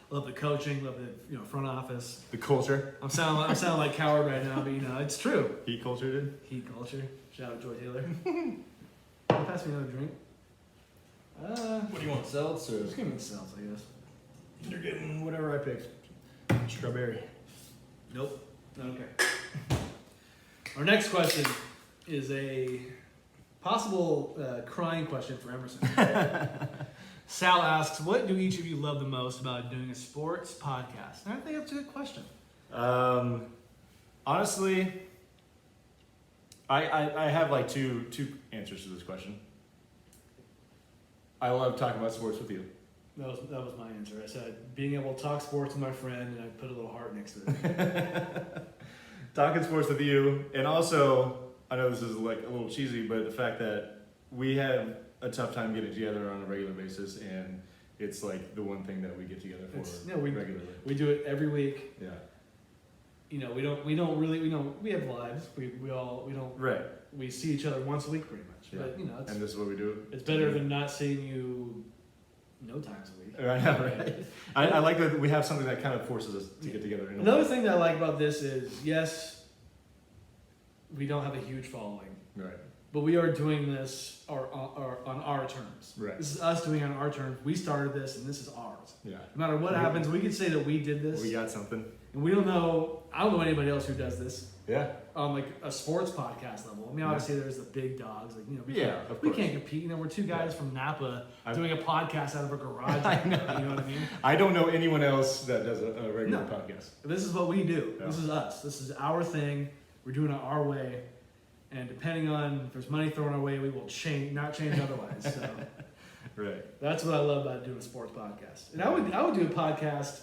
Love the coaching, love the front office. The culture. I'm sounding like coward right now, but it's true. Heat culture, dude. Heat culture. Shout out Joy Taylor. Can you pass me another drink? What do you want, Seltz or? Just give me the cells, I guess. You're getting whatever I picked. Strawberry. Nope. Okay. Our next question is a possible crying question for Emerson. Sal asks, what do each of you love the most about doing a sports podcast? And I think that's a good question. Honestly, I have like two answers to this question. I love talking about sports with you. That was my answer. I said being able to talk sports with my friend, and I put a little heart next to it. Talking sports with you, and also, I know this is like a little cheesy, but the fact that we have a tough time getting together on a regular basis, and it's like the one thing that we get together for regularly. We do it every week. Yeah. We have lives. We see each other once a week pretty much. Yeah. But And this is what we do. it's better than not seeing you no times a week. I know, right? I like that we have something that kind of forces us to get together. Another thing that I like about this is, yes, we don't have a huge following, Right. but we are doing this on our terms. Right. This is us doing it on our terms. We started this, and this is ours. Yeah. No matter what happens, we can say that we did this. We got something. And we don't know. I don't know anybody else who does this Yeah. on like a sports podcast level. I mean, obviously there's the big dogs. Like Of we course. can't compete. We're two guys from Napa I- doing a podcast out of a garage. I know. You know what I mean? I don't know anyone else that does a regular No. podcast. This is what we do. Yeah. This is us. This is our thing. We're doing it our way. And depending on if there's money thrown our way, we will not change otherwise. So Right. that's what I love about doing a sports podcast. And I would do a podcast.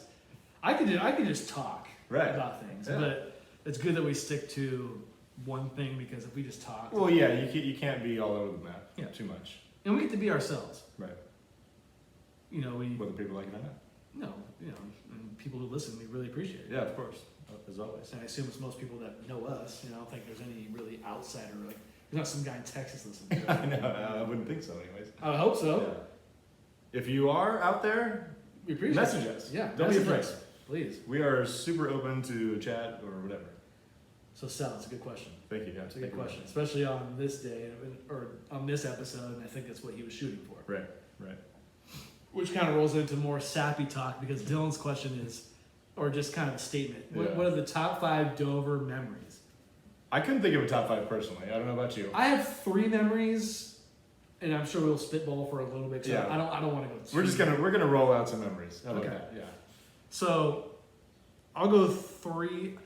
I could just talk Right. about things, Yeah. but it's good that we stick to one thing, because if we just talk, Well, yeah, you can't be all over the map too much. and we get to be ourselves. Right. We Whether people like it or not. no, and people who listen, we really appreciate it. Yeah, of course. As always. And I assume it's most people that know us. I don't think there's any really outsider. Like there's not some guy in Texas listening. To I it. know. I wouldn't think so, anyways. I would hope so. Yeah. If you are out there, We appreciate message it. us. Yeah, Don't be message afraid. us, please. We are super open to chat or whatever. So Sal, it's a good question. Thank you. Yeah. It's a good question, especially on this day or on this episode. And I think that's what he was shooting for. Right. Right. Which kind of rolls into more sappy talk, because Dylan's question is, or just kind of a statement. Yeah. What are the top 5 Dover memories? I couldn't think of a top 5 personally. I don't know about you. I have 3 memories, and I'm sure we'll spitball for a little bit. So Yeah. I don't want to go. We're gonna roll out some memories. How about Okay. that? Yeah. So I'll go 3.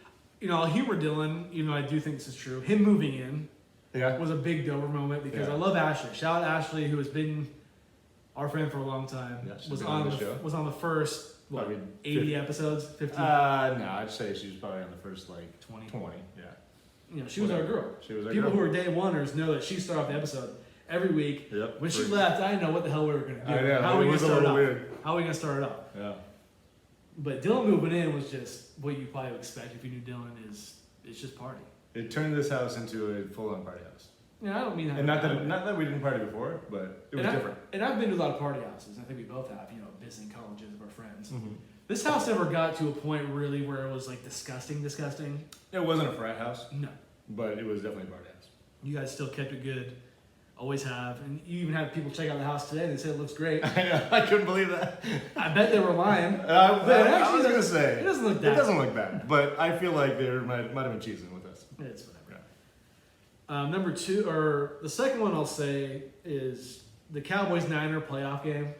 I'll humor Dylan, even though I do think this is true. Him moving in Yeah. was a big Dover moment, because Yeah. I love Ashley. Shout out Ashley, who has been our friend for a long time. Yeah, she's was been on on the show. was on the first I mean, 80 episodes, 50. No, I'd say she was probably on the first like 20. 20. Yeah. She was our girl. She was our People girl. who are day oneers know that she started off the episode every week. Yep. When she left, I didn't know what the hell we were going to do. I know. How are we it going was to a start it little off? weird. How are we going to start it off? Yeah. But Dylan moving in was just what you probably would expect if you knew Dylan is. It's just party. It turned this house into a full-on party house. I don't mean that. And not that we didn't party before, but it was different. And I've been to a lot of party houses. I think we both have, visiting colleges of our friends. Mm-hmm. This house never got to a point really where it was like disgusting. It wasn't a frat house, No. but it was definitely a party house. You guys still kept it good. Always have. And you even had people check out the house today. They said it looks great. I know. I couldn't believe that. I bet they were lying. I was going to It say. doesn't look bad. It doesn't look bad, but I feel like they might have been cheesing with us. It's whatever. Number two, or the second one I'll say is the Cowboys-Niner playoff game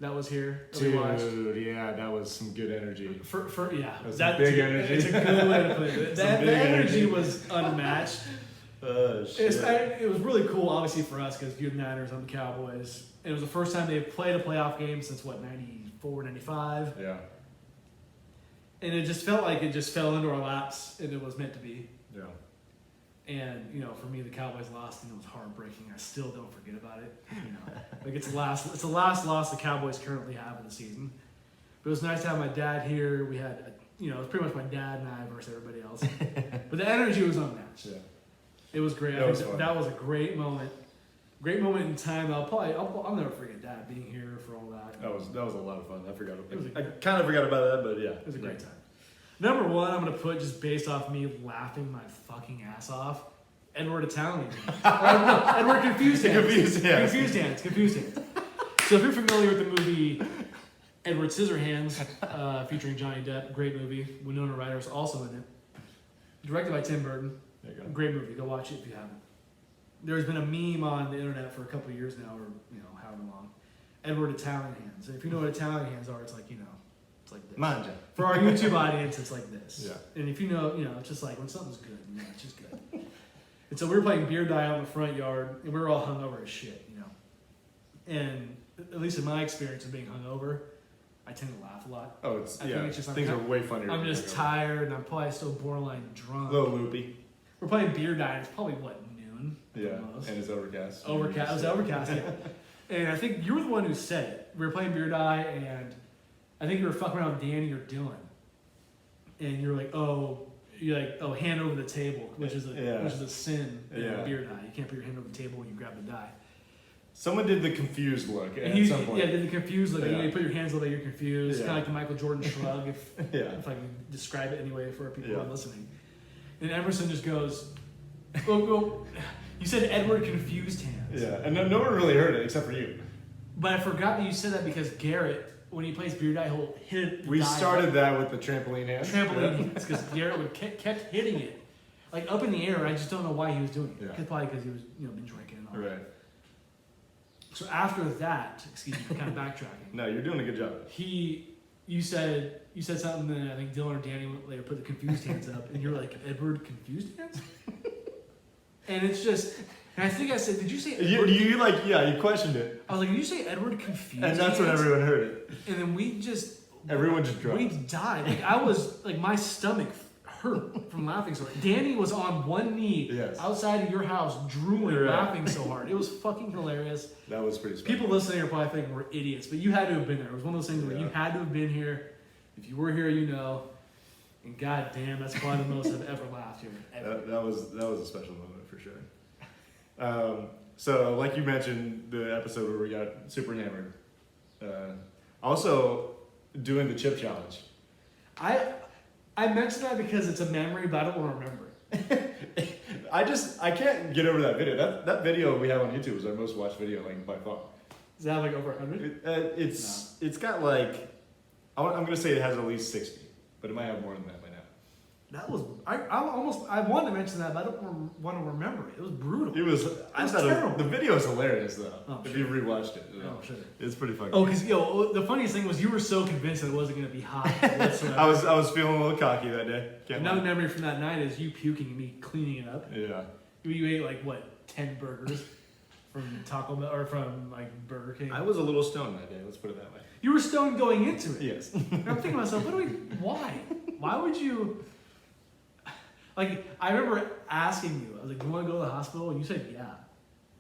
that was here. That we watched. Dude, yeah, that was some good energy. That's big energy. It's a good way to put it. The energy energy. was unmatched. Oh, shit. It was really cool, obviously, for us because you're the Niners, I'm the Cowboys. And it was the first time they played a playoff game since, 94, 95. Yeah. And it just felt like it just fell into our laps, and it was meant to be. Yeah. And, for me, the Cowboys lost, and it was heartbreaking. I still don't forget about it. Like it's the last loss the Cowboys currently have in the season. But it was nice to have my dad here. We had, it was pretty much my dad and I versus everybody else. But the energy was unmatched. Yeah. It was great. That was fun. That was a great moment. Great moment in time. I'll never forget Dad being here for all that. That was a lot of fun. I forgot. It I kind of forgot about that, but yeah. It was a great time. Number one, I'm gonna put just based off me laughing my fucking ass off. Edward Italian. Edward Confused Hands. Confused Hands. So if you're familiar with the movie Edward Scissorhands, featuring Johnny Depp, great movie. Winona Ryder's also in it. Directed by Tim Burton. There you go. Great movie. Go watch it if you haven't. There's been a meme on the internet for a couple of years now, or however long. Edward Italian Hands. And if you know what Italian hands are, it's like it's like this. Manja. For our YouTube audience, it's like this. Yeah. And if it's just like when something's good, it's just good. And so we were playing beer die out in the front yard, and we were all hungover as shit, And at least in my experience of being hungover, I tend to laugh a lot. Oh, it's I think it's just things are way funnier. I'm just tired, and I'm probably still borderline drunk. A little loopy. We're playing beer die. It's probably noon. at the Yeah, most. and it's overcast. Overcast. It was overcast. Yeah. And I think you were the one who said it. We were playing beer die, and I think you were fucking around with Danny or Dylan, and you're like, hand over the table, which is a sin in beer die. You can't put your hand over the table when you grab the die. Someone did the confused look at some point. Yeah, did the confused look. Yeah. You put your hands over, you're confused. Yeah. Kind of like the Michael Jordan shrug, if Yeah. I can describe it anyway for people who Yeah. are listening. And Emerson just goes, well, you said Edward Confused Hands. Yeah, and no one really heard it except for you. But I forgot that you said that because Garrett, when he plays beer die, he'll hit it. We started that with the trampoline hands. Because Garrett kept hitting it like up in the air. I just don't know why he was doing it. Yeah. Probably because he was been drinking and all that. Right. So after that, excuse me, kind of backtracking. No, you're doing a good job. You said something, and I think Dylan or Danny later put the confused hands up, and you're like, Edward Confused Hands? And it's just, and I think I said, did you say Edward? You questioned it. I was like, did you say Edward Confused And that's when Hands? everyone heard it. And then Everyone just dropped. we died. Like I was, like my stomach hurt from laughing so hard. Danny was on one knee outside of your house drooling, laughing so hard. It was fucking hilarious. That was pretty special. People listening are probably thinking we're idiots, but you had to have been there. It was one of those things where you had to have been here. If you were here, And goddamn, that's probably the most I've ever laughed here. Ever. That was a special moment for sure. So, like you mentioned, the episode where we got super hammered. Also, doing the chip challenge. I mentioned that because it's a memory, but I don't want to remember it. I can't get over that video. That video we have on YouTube is our most watched video, like by far. Does that have like over 100? It's got like, I'm gonna say it has at least 60, but it might have more than that by now. That was I wanted to mention that, but I don't want to remember it. It was brutal. It was terrible. The video is hilarious though. If sure. you've rewatched it, Sure. It's pretty funny. Oh, because the funniest thing was you were so convinced that it wasn't going to be hot whatsoever. I was feeling a little cocky that day. Another memory from that night is you puking and me cleaning it up. Yeah. You ate like 10 burgers from Taco Bell or from like Burger King. I was a little stoned that day. Let's put it that way. You were stoned going into it. Yes. And I'm thinking to myself, why? Why would you? Like, I remember asking you, I was like, do you want to go to the hospital? And you said, yeah.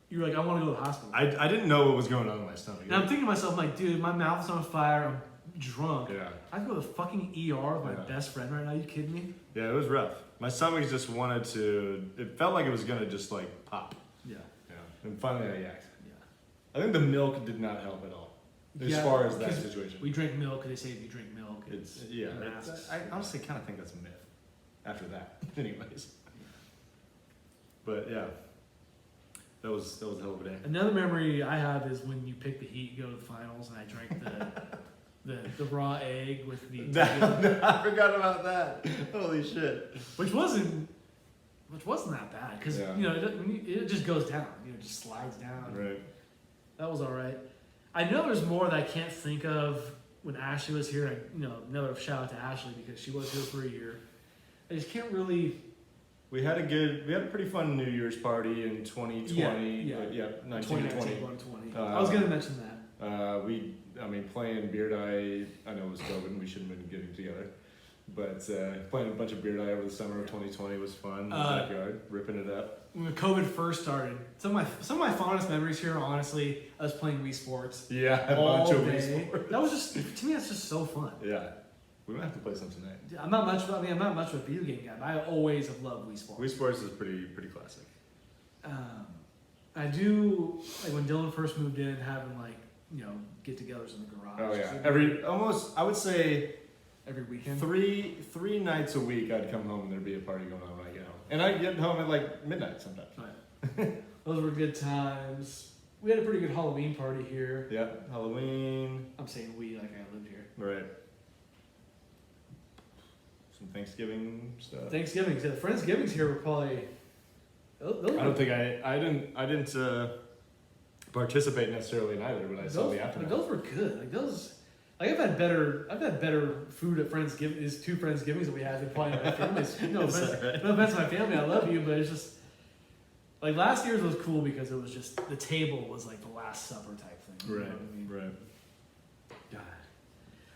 You were like, I want to go to the hospital. I didn't know what was going on in my stomach. And I'm thinking to myself, I'm like, dude, my mouth is on fire. I'm drunk. Yeah. I have to go to the fucking ER with my best friend right now. You kidding me? Yeah, it was rough. My stomach just wanted to, it felt like it was going to just like pop. Yeah. Yeah. And finally I yacked. Yeah. I think the milk did not help at all. As Yeah, far as that 'cause situation. We drink milk, and they say if you drink milk, It's it yeah. masks. I honestly kind of think that's a myth. After that, anyways. But yeah, that was a hell of a day. Another memory I have is when you picked the Heat, go to the finals, and I drank the raw egg with the I forgot about that. Holy shit. which wasn't that bad because Yeah. you know it just goes down, you know, it just slides down. Right. That was all right. I know there's more that I can't think of when Ashley was here. Another shout out to Ashley because she was here for a year. I just can't really. We had a pretty fun New Year's party in 2020. Yeah. 19 to 20. 2020. I was gonna mention that. Playing Beard Eye, I know it was COVID and we shouldn't have been getting together. But playing a bunch of Beard Eye over the summer of 2020 was fun in the backyard, ripping it up. When COVID first started, some of my fondest memories here are honestly us playing Wii Sports Yeah, a all bunch of day. Wii Sports. That was just to me. That's just so fun. Yeah, we might have to play some tonight. I'm not much of a video game guy, but I always have loved Wii Sports. Wii Sports is pretty classic. I do like when Dylan first moved in, having get-togethers in the garage. Oh yeah, I would say every weekend. three nights a week I'd come home and there'd be a party going on when I get home, and I'd get home at like midnight sometimes. Right. Those were good times. We had a pretty good Halloween party here. Yeah, Halloween. I'm saying we like I lived here. Right. Some Thanksgiving stuff. Thanksgiving. So the Friendsgivings here were probably. I don't think I didn't participate necessarily in either, but I saw the aftermath. Those were good. I've had better food at Friendsgiving. Is 2 Friendsgivings that we had than probably my families. No offense to my family, I love you, but it's just like last year's was cool because it was just the table was like the Last Supper type thing. You know what I mean? Right. God.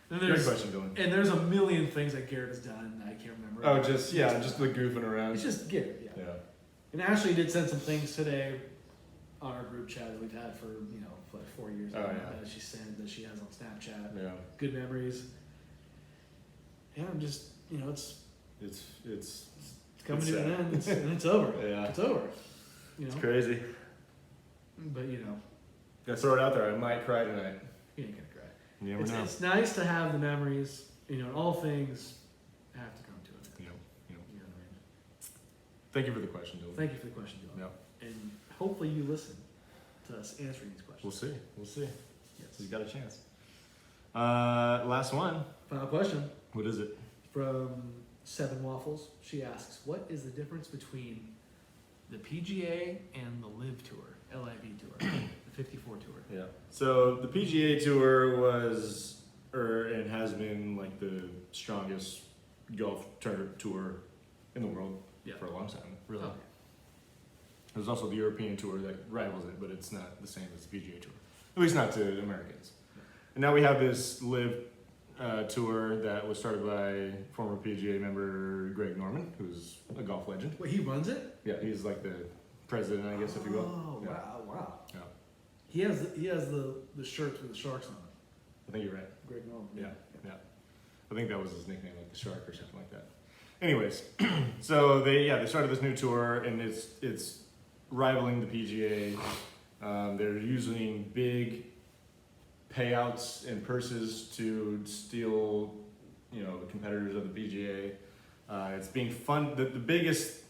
And Great question, Dylan. And there's a million things that Garrett has done that I can't remember. Oh, just the goofing around. It's just Garrett, yeah. Yeah. And Ashley did send some things today on our group chat that we've had for like 4 years. Oh, now, yeah. that she sent that she has on Snapchat. Yeah. Good memories. Yeah, I'm just It's coming it's to an sad. end, and it's over. Yeah. It's over. It's crazy. But Gotta throw it out there. I might cry tonight. you ain't gonna cry. You never know. It's nice to have the memories. All things have to come to an end. Yep. You know what I mean? Thank you for the question, Dylan. Thank you for the question, Dylan. Yep. And hopefully you listen to us answering these questions. We'll see. Yes. He's got a chance. Last one. Final question What is it? from Seven Waffles. She asks, "What is the difference between the PGA and the Live Tour, LIV Tour, the 54 Tour?" Yeah. So the PGA Tour was, and has been like the strongest golf tour in the world Yeah. for a long time. Really. Okay. There's also the European Tour that rivals it, but it's not the same as the PGA Tour. At least not to Americans. And now we have this Live Tour that was started by former PGA member Greg Norman, who's a golf legend. Wait, he runs it? Yeah, he's like the president, I guess, if you will. Oh, Yeah. wow. Yeah. He has the shirts with the sharks on it. I think you're right. Greg Norman. Yeah. I think that was his nickname, like the Shark or something like that. Anyways, so they started this new tour, and it's rivaling the PGA. They're using big payouts and purses to steal, the competitors of the PGA. It's being fun. The biggest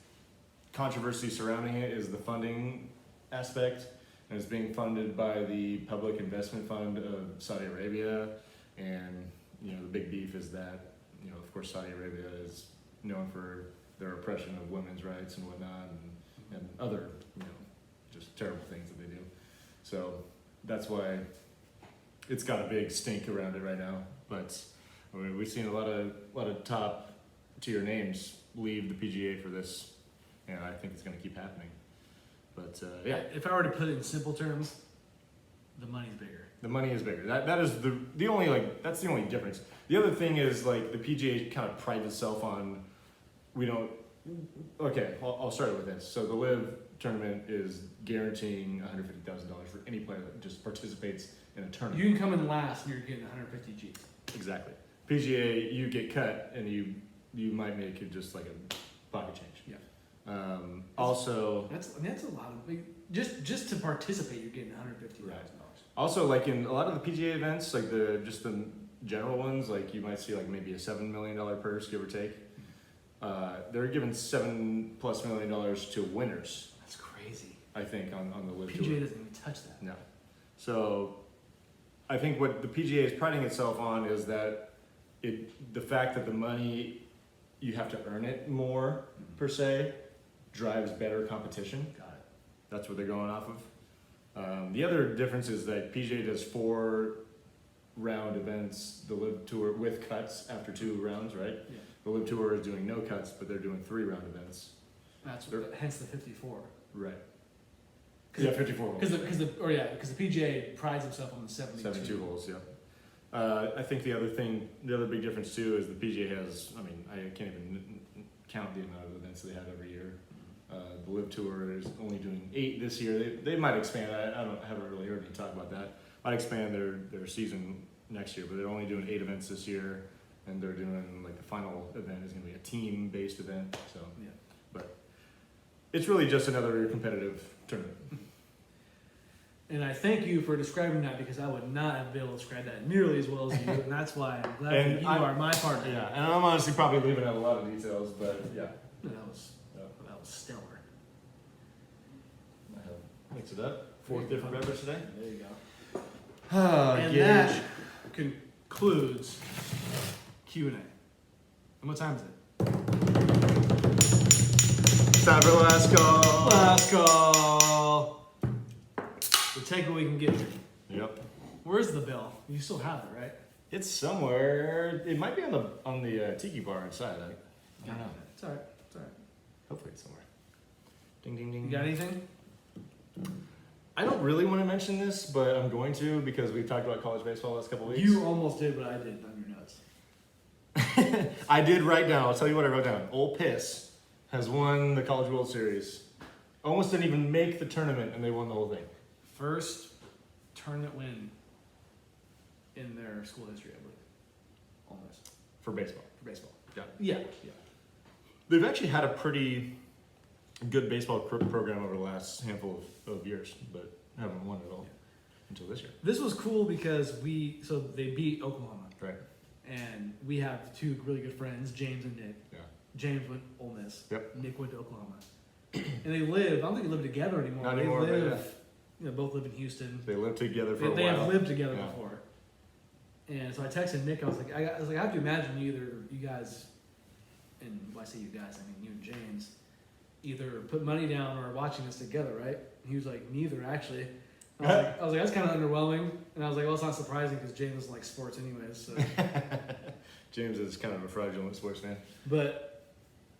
controversy surrounding it is the funding aspect, and it's being funded by the Public Investment Fund of Saudi Arabia. And the big beef is that of course Saudi Arabia is known for their oppression of women's rights and whatnot, and other just terrible things that they do. So that's why it's got a big stink around it right now. But we've seen a lot of top tier names leave the PGA for this, and I think it's going to keep happening. But yeah, If I were to put it in simple terms, the money's bigger. the money is bigger. That is the only that's the only difference. The other thing is the PGA kind of prides itself on Okay, I'll start with this. So the Live tournament is guaranteeing $150,000 for any player that just participates in a tournament. You can come in last and you're getting 150 G's. Exactly. PGA, you get cut and you might make it just like a pocket change. Yeah. Also, That's a lot of just to participate. You're getting $150,000. also like in a lot of the PGA events, like the general ones, like you might see like maybe a $7 million purse, give or take. They're giving $7+ million to winners. That's crazy. I think on the LIV PGA Tour. doesn't even touch that. No. So I think what the PGA is priding itself on is that the fact that the money, you have to earn it more per se, drives better competition. Got it. That's what they're going off of. The other difference is that PGA does 4-round events, the LIV Tour with cuts after 2 rounds, right? Yeah. The LIV Tour is doing no cuts, but they're doing 3-round events. That's They're- hence the 54. Right. 'Cause Yeah, 54 holes. Because the PGA prides himself on the 72 holes, yeah. I think the other big difference too is the PGA has, I mean, I can't even count the amount of events they have every year. The LIV Tour is only doing 8 this year. They might expand. I haven't really heard any talk about that. Might expand their season next year, but they're only doing 8 events this year, and they're doing like the final event is going to be a team-based event. So, Yeah. but it's really just another competitive tournament. And I thank you for describing that because I would not have been able to describe that nearly as well as you, and that's why I'm glad And that you I'm- are my partner. Yeah, and I'm honestly probably leaving out a lot of details, but yeah. That was stellar. I have mixed it up. 4 different beverage today. There you go. And And that concludes Q&A. And what time is it? Time for the last call. Last call. We'll take what we can get. Yep. Where's the bill? You still have it, right? It's somewhere. It might be on the tiki bar inside. I don't know. It's all right. It's all right. Hopefully it's somewhere. Ding ding ding. You got anything? I don't really want to mention this, but I'm going to because we've talked about college baseball the last couple weeks. You almost did what I did on your notes. I did write down. I'll tell you what I wrote down. Ole Piss has won the College World Series. Almost didn't even make the tournament, and they won the whole thing. First tournament win in their school history, I believe. Almost. For baseball. For baseball. Yeah. Yeah. They've actually had a pretty good baseball program over the last handful of years, but haven't won at all until this year. This was cool because they beat Oklahoma. Right. And we have 2 really good friends, James and Nick. Yeah. James went Ole Miss. Yep. Nick went to Oklahoma. And they live, I don't think they live together anymore. Not they anymore, but live, both live in Houston. They lived together for a They while. have lived together Yeah. before. And so I texted Nick, I was like, I have to imagine you guys, and when I say you guys, I mean you and James, either put money down or are watching this together, right? And he was like, neither actually. I was like, that's kind of underwhelming. And I was like, well, it's not surprising because James doesn't like sports anyways. So. James is kind of a fraudulent sports fan. But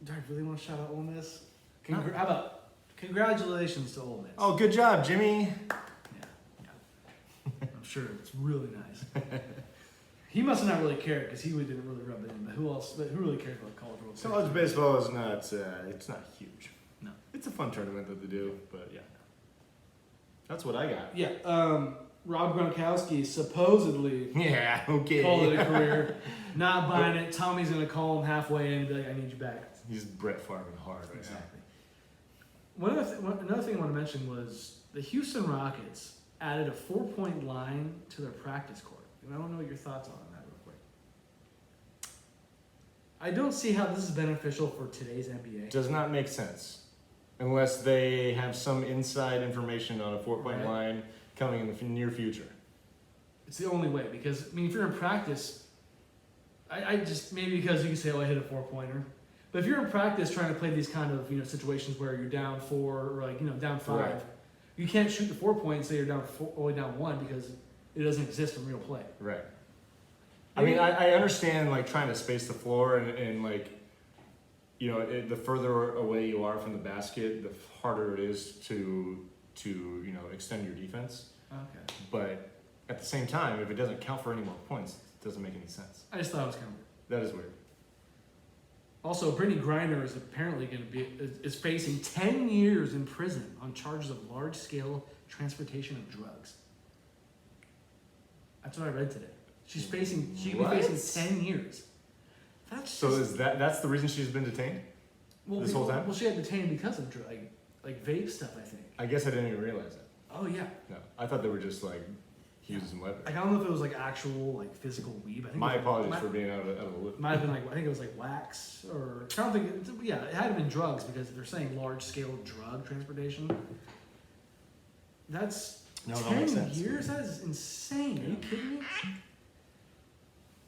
do I really want to shout out Ole Miss? No. How about congratulations to Ole Miss? Oh, good job, Jimmy. Yeah. I'm sure it's really nice. He must have not really cared because he didn't really rub it in. But who really cares about college World Series? College baseball is not, it's not huge. No. It's a fun tournament that they do, but yeah. That's what I got. Yeah. Rob Gronkowski supposedly Yeah, okay. called it a career. Not buying it. Tommy's gonna call him halfway in and be like, "I need you back." He's Brett Favre hard right Exactly. Another thing I want to mention was the Houston Rockets added a 4-point line to their practice court. And I don't know what your thoughts are on that real quick. I don't see how this is beneficial for today's NBA. now. Does not make sense. Unless they have some inside information on a 4-point Right. line coming in the near future. It's the only way because if you're in practice, I just maybe because you can say, "Oh, I hit a 4-pointer," but if you're in practice trying to play these kind of situations where you're down 4 or down 5, Right. you can't shoot the 4-point and say you're down 4, only down 1 because it doesn't exist in real play. Right. I mean, I understand like trying to space the floor and like, the further away you are from the basket, the harder it is to extend your defense. Okay. But at the same time, if it doesn't count for any more points, it doesn't make any sense. I just thought it was kind of weird. That is weird. Also, Brittany Griner is apparently going to is facing 10 years in prison on charges of large-scale transportation of drugs. That's what I read today. She'd be facing What? 10 years. That's So just, that's the reason she's been detained? This whole time? Well, she got detained because of like vape stuff, I think. I guess I didn't even realize that. Oh yeah. No, I thought they were just like using some leverage. Like, I don't know if it was like actual like physical weed. But I think My it was, apologies for being out of the loop. Might have been like, I think it was like wax, or I don't think. Yeah, it had been drugs because they're saying large scale drug transportation. That's No, that 10 makes sense. years. That is insane. Are you kidding me?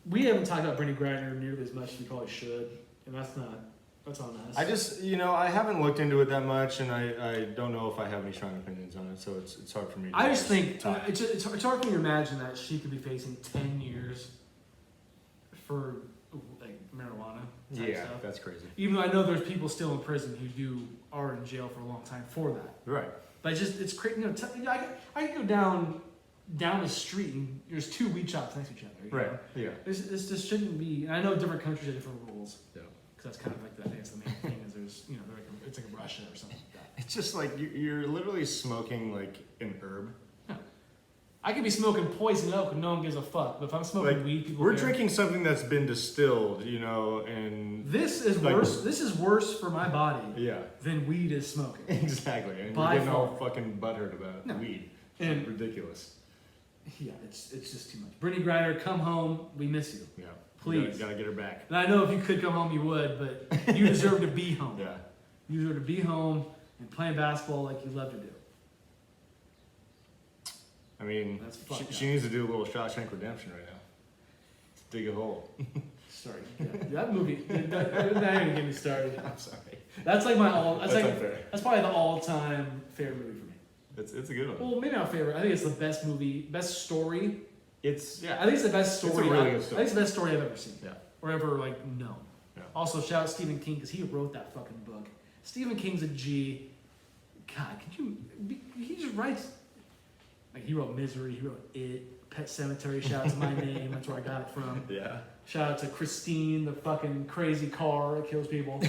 We haven't talked about Brittany Griner nearly as much as we probably should, and that's on us. I just, I haven't looked into it that much, and I don't know if I have any strong opinions on it, so it's hard for me to I just think talk. it's hard for me to imagine that she could be facing 10 years for like marijuana type Yeah, stuff. that's crazy. Even though I know there's people still in prison who are in jail for a long time for that. Right. But it's crazy. I can go down the street and there's 2 weed shops next to each other. you Right. know? Yeah. This just shouldn't be. And I know different countries have different rules. Yeah. Because that's kind of like I think that's the main thing is there's they're like it's like Russia or something like that. It's just like you're literally smoking like an herb. I could be smoking poison oak and no one gives a fuck. But if I'm smoking Like, weed, people We're care. drinking something that's been distilled, and This is like- worse. This is worse for my body yeah, than weed is smoking. exactly. And By you're getting all far. fucking butthurt about No. weed. And Ridiculous. yeah, it's just too much. Brittany Griner, come home. We miss you. Yeah. Please. Gotta get her back. And I know if you could come home, you would, but you deserve to be home. Yeah. You deserve to be home and playing basketball like you love to do. I mean, That's fucked up. she needs to do a little Shawshank Redemption right now. Dig a hole. Sorry, yeah, that movie. That ain't even get me started. I'm sorry. That's like my all. That's like unfair. that's probably the all-time favorite movie for me. It's a good one. Well, maybe not favorite. I think it's the best movie, best story. It's I think it's the best It's a story. really I good think story. it's the best story I've ever seen. Yeah. Or ever like known. Yeah. Also, shout out Stephen King because he wrote that fucking book. Stephen King's a G. God, could you? He just writes. Like he wrote Misery. He wrote It. Pet Cemetery. Shout out to My Name. That's where I got it from. Yeah. Shout out to Christine, the fucking crazy car that kills people.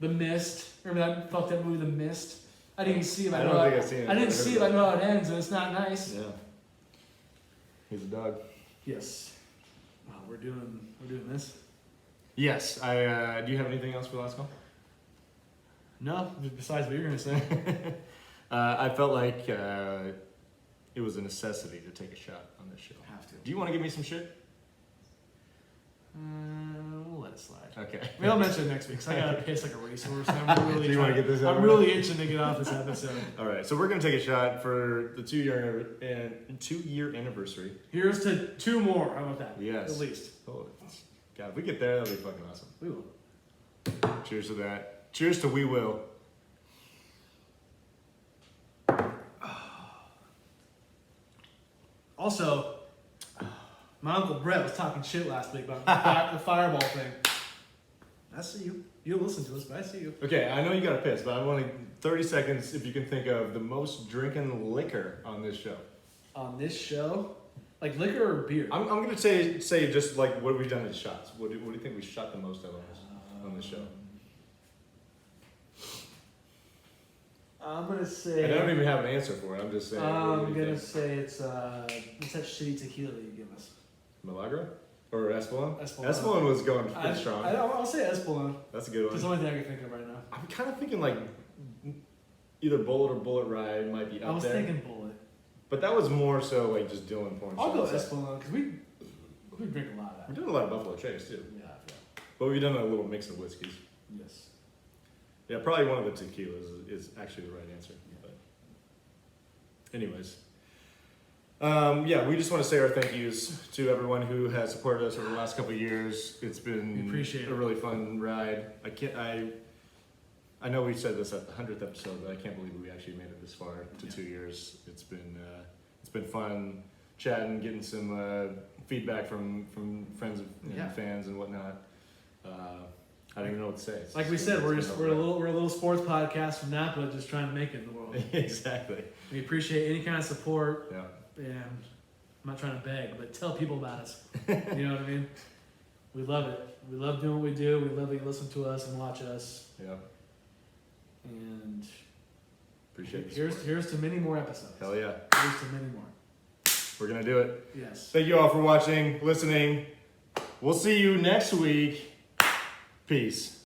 The Mist. Remember that fucked up movie, The Mist? I didn't even see it. I don't think I've seen it. I didn't I've see heard it. I about know how it ends, and it's not nice. Yeah. He's a dog. Yes. Wow, we're doing this. Yes. I do you have anything else for last call? No, besides what you're gonna say. I felt like it was a necessity to take a shot on this show. Have to. Do you want to give me some shit? We'll let it slide. Okay. Maybe I'll mention it next week. Cause I gotta piss like a racehorse. And I'm really Do you wanna get this I'm over really itching to get off this episode. All right. So we're gonna take a shot for the 2-year anniversary. Here's to 2 more. How about that? Yes. At least. Oh, God, if we get there, that'll be fucking awesome. We will. Cheers to that. Cheers to we will. Also, my Uncle Brett was talking shit last week about the fireball thing. I see you. You don't listen to us, but I see you. Okay, I know you got to piss, but I want 30 seconds if you can think of the most drinking liquor on this show. On this show, like liquor or beer? I'm gonna say just like what have we done in shots? What do you think we shot the most of on this show? I'm gonna And say. I don't even have an answer for it. I'm just saying. What I'm do you gonna think? say it's that shitty tequila that you give us. Milagro or Espolon? Espolon. Espolon was going pretty strong. I'll say Espolon. That's a good That's the one. only thing I can think of right now. I'm kind of thinking like either Bullet or Bullet Rye might be up I was there. thinking Bullet. But that was more so like just Dylan pouring I'll go shots. Espolon because we drink a lot of We're that. doing a lot of Buffalo Trace too. Yeah. But we've done a little mix of whiskeys. Yes. Yeah, probably one of the tequilas is actually the right answer. But anyways. Yeah, we just want to say our thank yous to everyone who has supported us over the last couple of years. It's been We appreciate a it. really fun ride. I know we said this at the 100th episode, but I can't believe we actually made it this far to Yeah. 2 years. It's been fun chatting, getting some feedback from friends and Yeah. fans and whatnot. I don't even know what to say. It's Like we just- said, it's we're been a little sports podcast from Napa, just trying to make it in the world. exactly. We appreciate any kind of support, Yeah. and I'm not trying to beg, but tell people about us. You know what I mean? We love it. We love doing what we do. We love that you listen to us and watch us. Yeah. And Appreciate the support. here's to many more episodes. Hell yeah. Here's to many more. We're gonna do it. Yes. Thank you all for watching, listening. We'll see you next week. Peace.